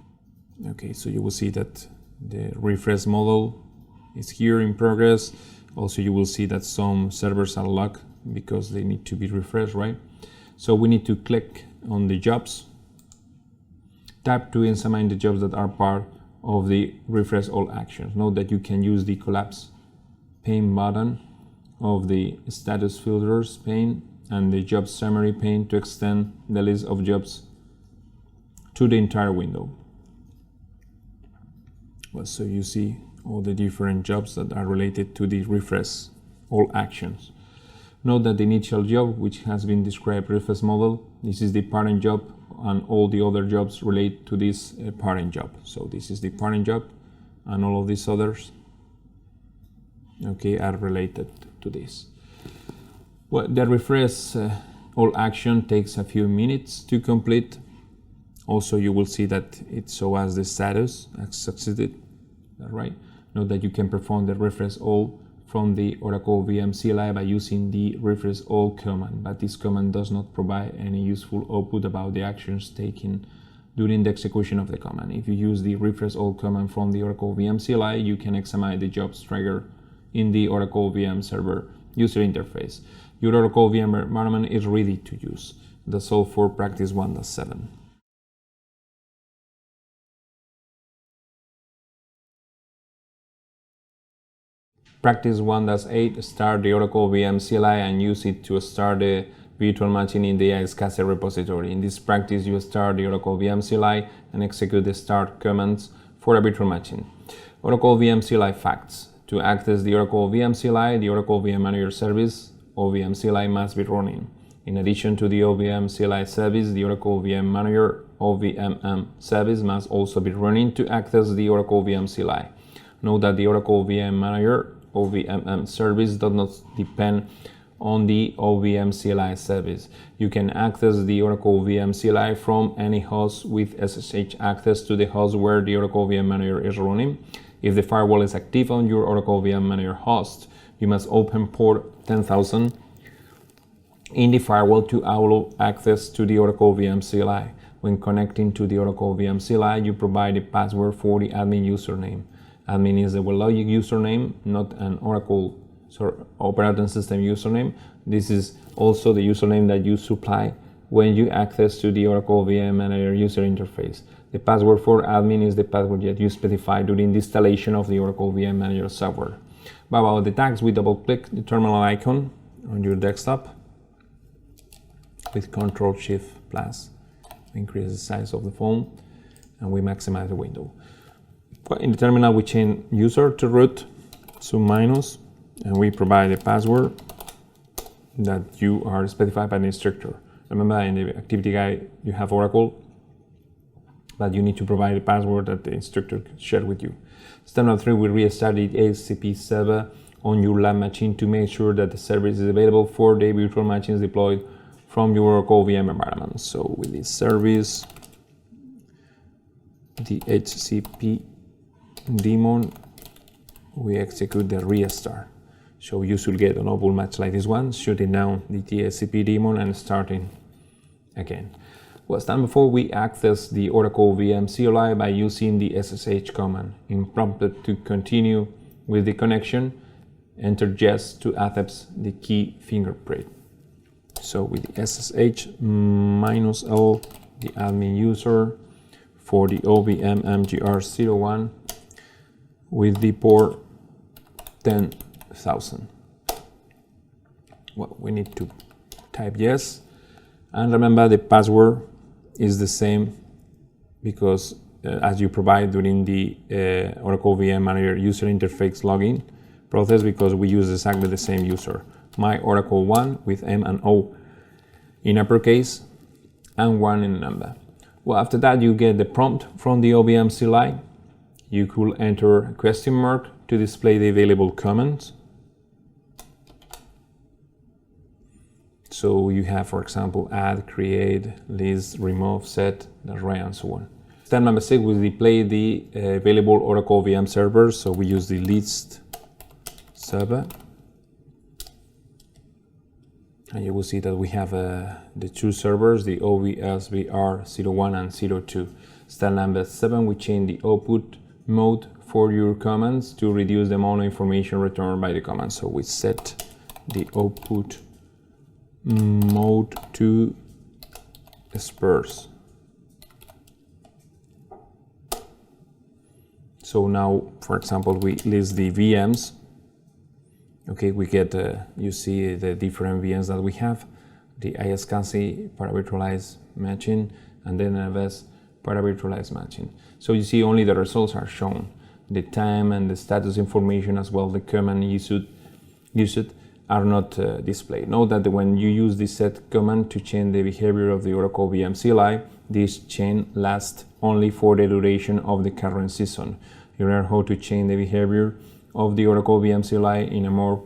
Okay, so you will see that the refresh model is here in progress. Also, you will see that some servers are locked because they need to be refreshed, right? So we need to click on the jobs tab to examine the jobs that are part of the refresh all actions. Note that you can use the collapse pane button of the status filters pane and the job summary pane to extend the list of jobs to the entire window. Well, so you see all the different jobs that are related to the refresh all actions. Note that the initial job, which has been described refresh model, this is the parent job, and all the other jobs relate to this parent job. So this is the parent job, and all of these others, okay, are related to this. Well, the refresh all action takes a few minutes to complete. Also, you will see that it shows the status as succeeded, right? Note that you can perform the refresh all from the Oracle VM CLI by using the refresh all command, but this command does not provide any useful output about the actions taken during the execution of the command. If you use the refresh all command from the Oracle VM CLI, you can examine the jobs trigger in the Oracle VM server user interface. Your Oracle VM environment is ready to use. That's all for practice 1.7. Practice 1-8, start the Oracle VM CLI and use it to start the virtual machine in the X86 repository. In this practice, you start the Oracle VM CLI and execute the start commands for a virtual machine. Oracle VM CLI facts. To access the Oracle VM CLI, the Oracle VM Manager service, OVM CLI, must be running. In addition to the OVM CLI service, the Oracle VM Manager, OVMM service, must also be running to access the Oracle VM CLI. Note that the Oracle VM Manager, OVMM service does not depend on the OVM CLI service. You can access the Oracle VM CLI from any host with SSH access to the host where the Oracle VM Manager is running. If the firewall is active on your Oracle VM Manager host, you must open port 10,000 in the firewall to allow access to the Oracle VM CLI. When connecting to the Oracle VM CLI, you provide a password for the admin username. Admin is the WebLogic username, not an Oracle operating system username. This is also the username that you supply when you access to the Oracle VM Manager user interface. The password for admin is the password that you specify during the installation of the Oracle VM Manager software. About the tags, we double-click the terminal icon on your desktop with Ctrl-Shift+. Increase the size of the phone and we maximize the window. In the terminal, we change user to root, --, and we provide a password that you are specified by the instructor. Remember, in the activity guide, you have Oracle, but you need to provide a password that the instructor shared with you. Step number 3, we restart the HCP server on your lab machine to make sure that the service is available for the virtual machines deployed from your Oracle VM environment. So with this service, the HCP daemon, we execute the restart. So you should get an open match like this one, shutting down the HCP daemon and starting again. As done before, we access the Oracle VM CLI by using the SSH command. In prompted to continue with the connection, enter yes to accept the key fingerprint. So with the SSH -L, the admin user for the OVM MGR01 with the port 10,000. Well, we need to type yes, and remember the password is the same because as you provide during the Oracle VM Manager user interface login process, because we use exactly the same user. My Oracle 1 with M and O in uppercase and 1 in number. Well, after that you get the prompt from the OVM CLI. You could enter a question mark to display the available commands. So you have, for example, add, create, list, remove, set, that's right, and so on. Step number 6, we display the available Oracle VM servers. So we use the list server. And you will see that we have the two servers, the OVSVR01 and 02. Step number 7, we change the output mode for your commands to reduce the amount of information returned by the command. So we set the output mode to sparse. So now, for example, we list the VMs. Okay, we get, you see the different VMs that we have, the X86 paravirtualized machine, and then NFS paravirtualized machine. So you see only the results are shown. The time and the status information as well, the command used are not displayed. Note that when you use the set command to change the behavior of the Oracle VM CLI, this change lasts only for the duration of the current season. You learn how to change the behavior of the Oracle VM CLI in a more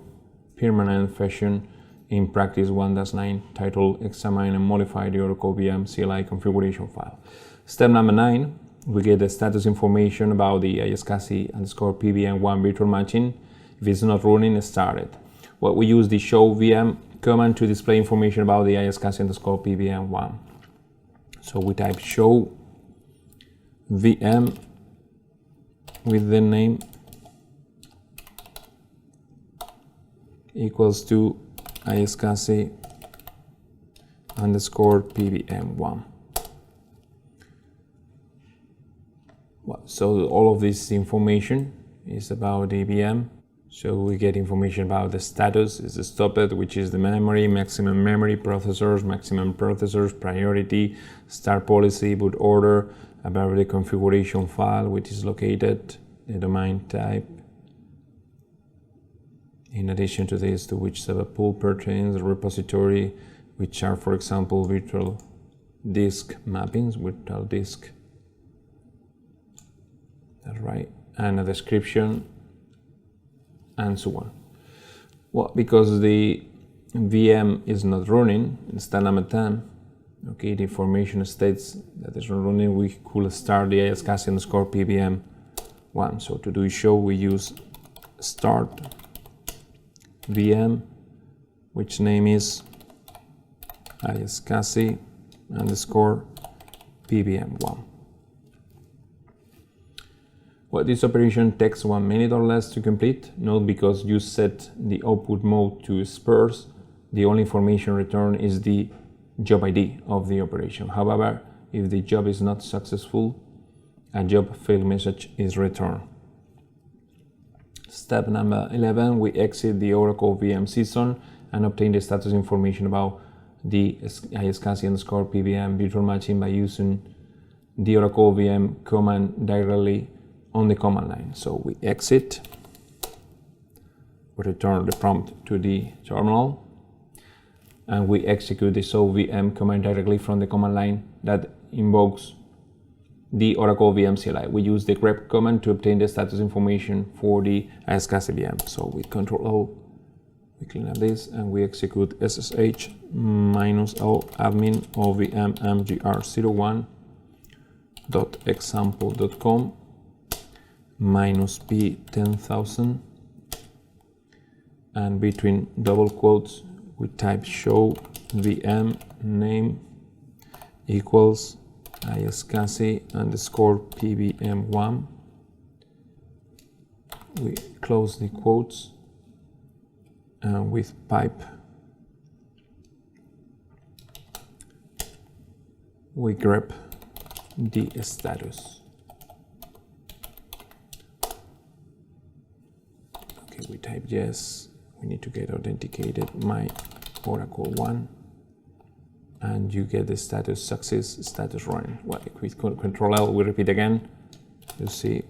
permanent fashion in practice 1-9 titled Examine and Modify the Oracle VM CLI configuration file. Step number 9, we get the status information about the X86_PVM1 virtual machine. If it's not running, start it. Well, we use the show VM command to display information about the X86_PVM1. So we type show VM with the name equals to X86_PVM1. Well, so all of this information is about the VM. So we get information about the status, is the stopped, which is the memory, maximum memory, processors, priority, start policy, boot order, about the configuration file, which is located, the domain type. In addition to this, to which pool pertains, the repository, which are, for example, virtual disk mappings, virtual disk. That's right, and a description, and so on. Well, because the VM is not running in standard time, okay, the information states that it's not running, we could start the ISCSI_PVM 1. So to do show, we use start VM, which name is ISCSI_PVM1. Well, this operation takes 1 minute or less to complete. Note, because you set the output mode to sparse, the only information returned is the job ID of the operation. However, if the job is not successful, a job failed message is returned. Step number 11, we exit the Oracle VM season and obtain the status information about the ISCSI_PVM virtual machine by using the Oracle VM command directly on the command line. So we exit, we return the prompt to the terminal, and we execute the show VM command directly from the command line that invokes the Oracle VM CLI. We use the grep command to obtain the status information for the ISCSI VM. So we Control-O, we clean up this, and we execute SSH -o admin OVM mgr01.example.com -p 10,000, and between double quotes we type show VM name equals ISCSI_PVM1. We close the quotes, and with pipe we grep the status. Okay, we type yes. We need to get authenticated my Oracle 1, and you get the status success, status running. Well, with Control-L, we repeat again. You see,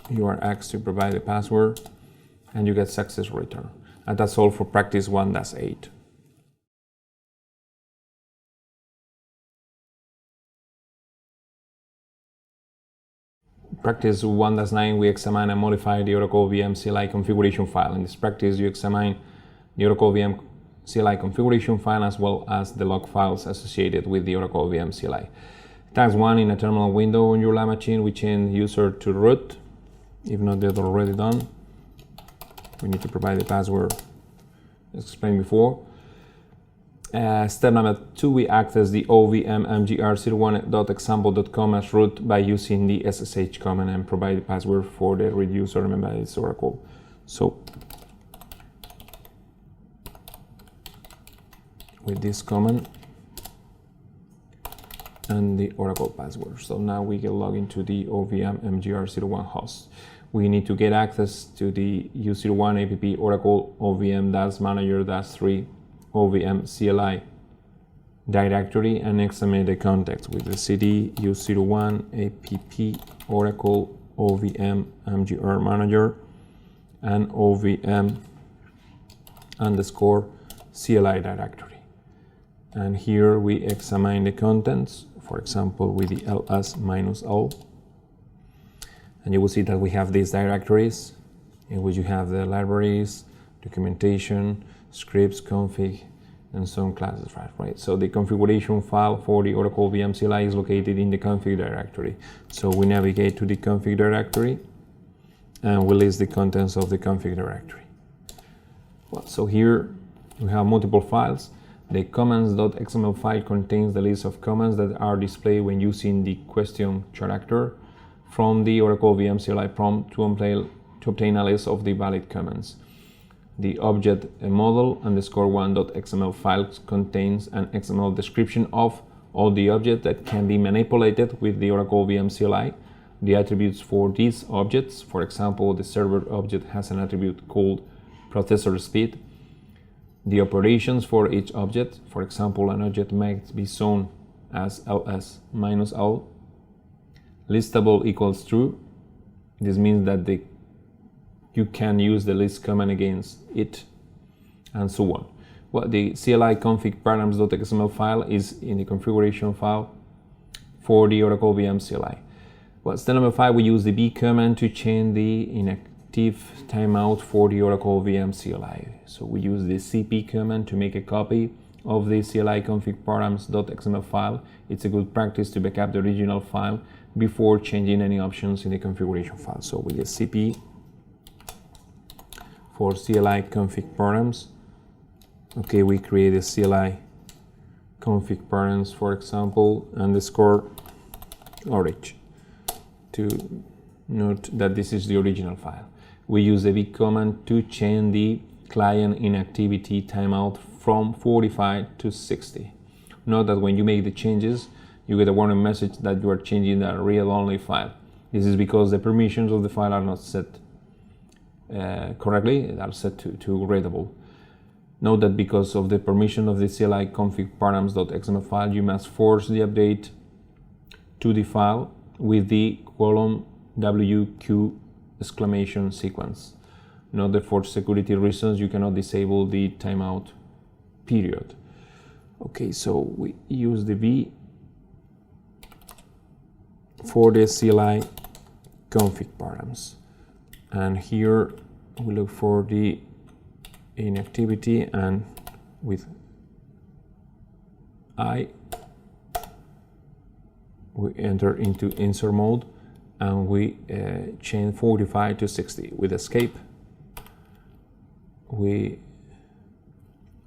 you are asked to provide the password, and you get success return. And that's all for practice 1-8. Practice 1-9, we examine and modify the Oracle VM CLI configuration file. In this practice, you examine the Oracle VM CLI configuration file as well as the log files associated with the Oracle VM CLI. Task 1, in a terminal window on your lab machine, we change user to root. If not yet already done, we need to provide the password as explained before. Step number 2, we access the OVM mgr01.example.com as root by using the SSH command and provide the password for the root user. Remember, it's Oracle. So with this command and the Oracle password. So now we can log into the OVM mgr01 host. We need to get access to the U01 app Oracle OVM-manager-3 OVM CLI directory and examine the context with the cd U01 app Oracle OVM mgr manager and OVM _ CLI directory. And here we examine the contents, for example, with the ls-o. And you will see that we have these directories in which you have the libraries, documentation, scripts, config, and some classes, right? So the configuration file for the Oracle VM CLI is located in the config directory. So we navigate to the config directory and we list the contents of the config directory. Well, so here we have multiple files. The commands.xml file contains the list of commands that are displayed when using the question character from the Oracle VM CLI prompt to obtain a list of the valid commands. The object model _1.xml file contains an XML description of all the objects that can be manipulated with the Oracle VM CLI. the attributes for these objects. For example, the server object has an attribute called processor speed. The operations for each object, for example, an object might be shown as ls minus l. Listable equals true. This means that you can use the list command against it, and so on. Well, the CLI config params.xml file is in the configuration file for the Oracle VM CLI. Well, step number 5, we use the b command to change the inactive timeout for the Oracle VM CLI. So we use the cp command to make a copy of the CLI config params.xml file. It's a good practice to backup the original file before changing any options in the configuration file. So we use cp for CLI config params. Okay, we create a CLI config params, for example, underscore orig to note that this is the original file. We use the v command to change the client inactivity timeout from 45 to 60. Note that when you make the changes, you get a warning message that you are changing the read-only file. This is because the permissions of the file are not set correctly, they are set to readable. Note that because of the permission of the CLI config params.xml file, you must force the update to the file with the column WQ exclamation sequence. Note that for security reasons, you cannot disable the timeout period. Okay, so we use the V for the CLI config params. And here we look for the inactivity, and with I we enter into insert mode and we change 45 to 60. With escape we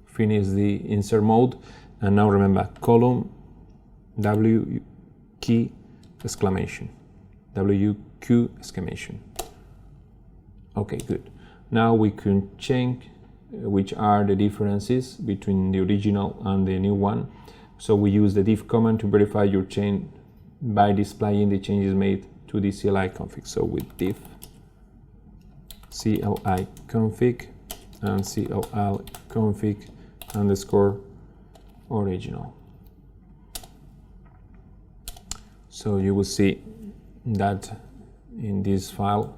finish the insert mode, and now remember column W key exclamation, WQ exclamation. Okay, good. Now we can check which are the differences between the original and the new one. So we use the diff command to verify your change by displaying the changes made to the CLI config. So with diff CLI config and CLI config underscore original. So you will see that in this file,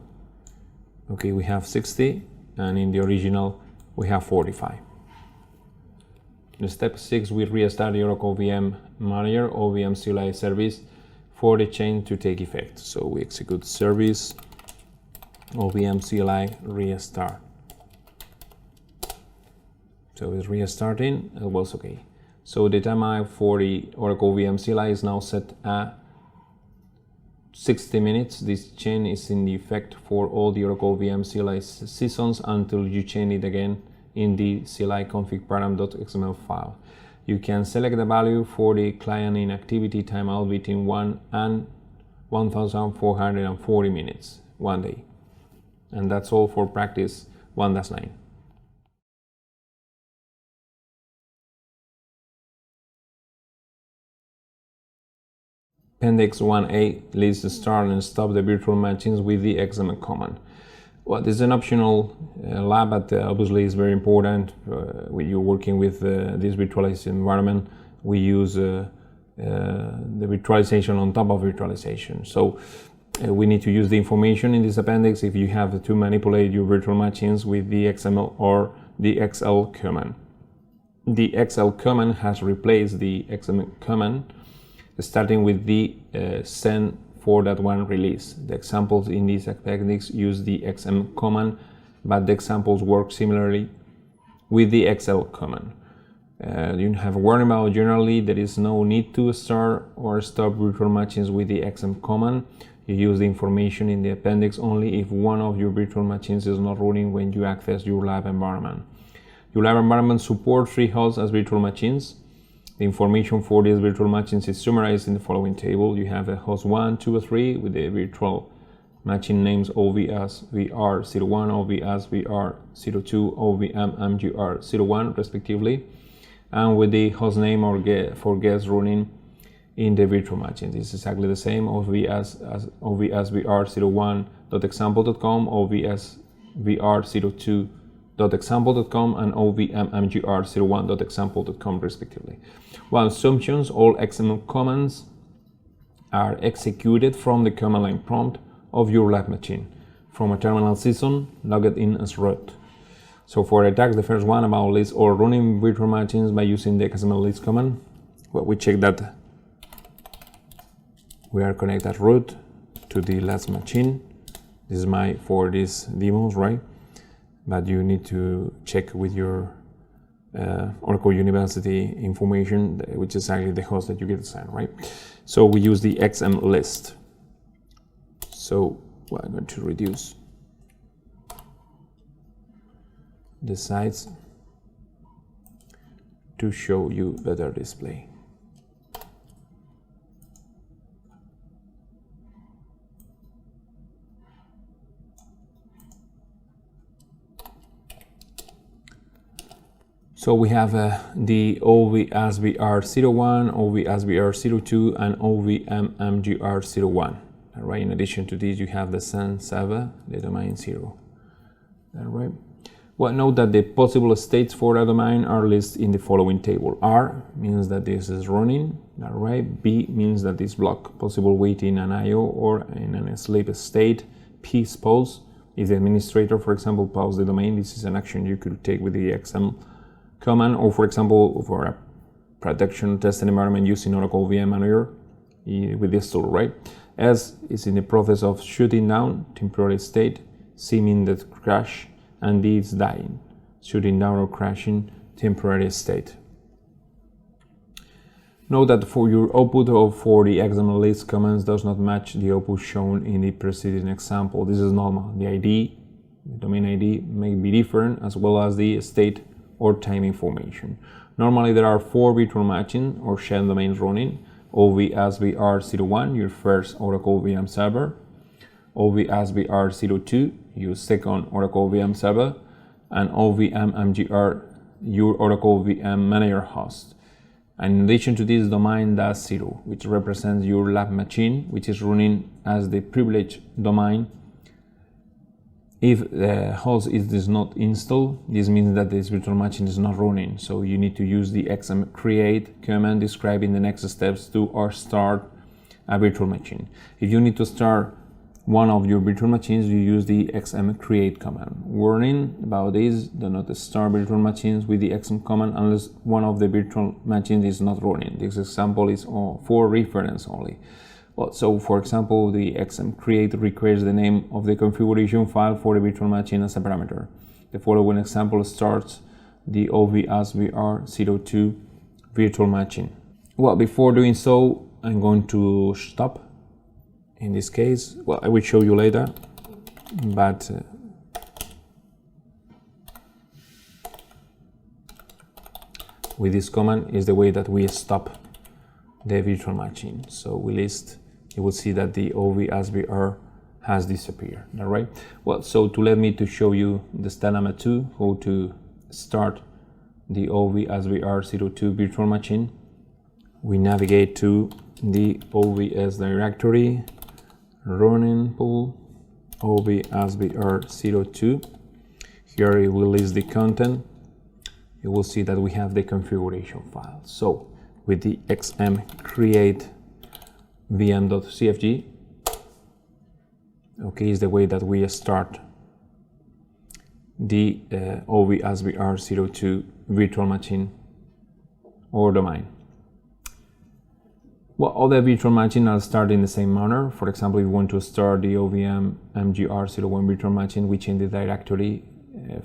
okay, we have 60, and in the original we have 45. In step 6, we restart the Oracle VM Manager or VM CLI service for the change to take effect. So we execute service OVM CLI restart. So it's restarting, it was okay. So the timeout for the Oracle VM CLI is now set at 60 minutes. This change is in effect for all the Oracle VM CLI seasons until you change it again in the CLI config param.xml file. You can select the value for the client inactivity timeout between 1 and 1440 minutes, 1 day. And that's all for practice 1-9. Appendix 1A lists the start and stop the virtual machines with the XM command. Well, this is an optional lab, but obviously it's very important when you're working with this virtualized environment. We use the virtualization on top of virtualization. So we need to use the information in this appendix if you have to manipulate your virtual machines with the XML or the XL command. The XL command has replaced the XM command, starting with the send for that one release. The examples in this appendix use the XM command, but the examples work similarly with the XL command. You have a warning about generally there is no need to start or stop virtual machines with the XM command. You use the information in the appendix only if one of your virtual machines is not running when you access your lab environment. Your lab environment supports 3 hosts as virtual machines. The information for these virtual machines is summarized in the following table. You have a host 1, 2, or 3 with the virtual machine names OVS VR01, OVS VR02, OVM MGR01 respectively, and with the host name or for guests running in the virtual machine. This is exactly the same, ovsvr01.example.com, ovsvr02.example.com, and ovmmgr01.example.com respectively. Well, assumptions, all XML commands are executed from the command line prompt of your lab machine from a terminal session logged in as root. So for attacks, the first one about list all running virtual machines by using the XML list command. Well, we check that we are connected as root to the last machine. This is for these demos, right? But you need to check with your Oracle University information, which is actually the host that you get assigned, right? So we use the XM list. So I'm going to reduce the size to show you better display. So we have the OVSVR01, OVSVR02, and OVMMGR01. Right. In addition to these, you have the Sun server, the domain 0. Right. Well, note that the possible states for a domain are listed in the following table. R means that this is running. Right. B means that this block possible waiting an I/O or in a sleep state. P is pause. If the administrator, for example, pause the domain, this is an action you could take with the XM command, or for example, for a production testing environment using Oracle VM Manager with this tool, right? S is in the process of shutting down, temporary state. C means that crash, and D is dying, shutting down or crashing, temporary state. Note that for your output or for the XML list commands does not match the output shown in the preceding example. This is normal. The ID, the domain ID may be different, as well as the state or time information. Normally there are 4 virtual machines or shared domains running: OVSVR01, your first Oracle VM server; OVSVR02, your second Oracle VM server; and OVMMGR, your Oracle VM Manager host. And in addition to this, domain -0, which represents your lab machine, which is running as the privileged domain. If the host is not installed, this means that this virtual machine is not running. So you need to use the xm create command describing the next steps to start a virtual machine. If you need to start one of your virtual machines, you use the xm create command. Warning about this: do not start virtual machines with the xm command unless one of the virtual machines is not running. This example is for reference only. Well, so for example, the xm create requires the name of the configuration file for the virtual machine as a parameter. The following example starts the OVSVR02 virtual machine. Well, before doing so, I'm going to stop. In this case, well, I will show you later, but with this command is the way that we stop the virtual machine. So we list, you will see that the OVSVR has disappeared. All right. Well, so to let me to show you the step number 2, how to start the OVSVR02 virtual machine, we navigate to the OVS directory, running pool, OVSVR02. Here it will list the content. You will see that we have the configuration file. So with the xm create vm.cfg, okay, is the way that we start the OVSVR02 virtual machine or domain. Well, other virtual machines are started in the same manner. For example, if you want to start the OVM MGR01 virtual machine, we change the directory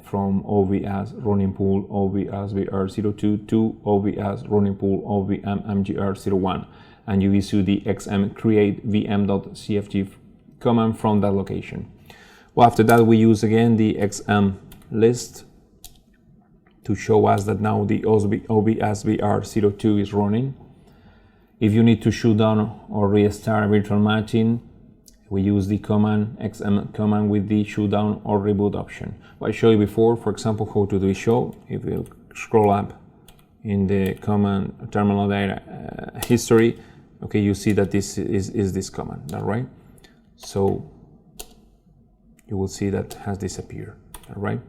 from OVS running pool OVSVR02 to OVS running pool OVM MGR01, and you issue the xm create vm.cfg command from that location. Well, after that, we use again the xm list to show us that now the OVSVR02 is running. If you need to shut down or restart a virtual machine, we use the command xm command with the shutdown or reboot option. Well, I showed you before, for example, how to do a show. If you scroll up in the command terminal data history, okay, you see that this is this command, all right? So you will see that has disappeared, all right?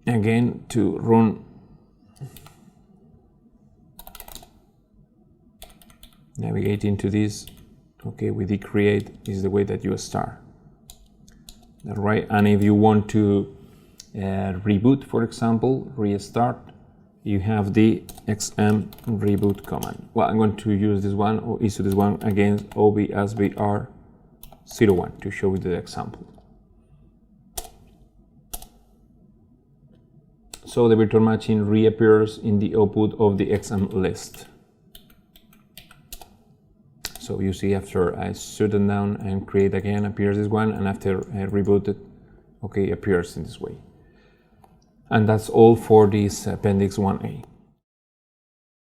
Again, to run navigate into this, okay, with the create is the way that you start, all right? And if you want to reboot, for example, restart, you have the xm reboot command. Well, I'm going to use this one, or issue this one against obsvr01 to show you the example. So the virtual machine reappears in the output of the XM list. So you see after I shut it down and create again, appears this one, and after I reboot it, okay, appears in this way. And that's all for this Appendix 1A.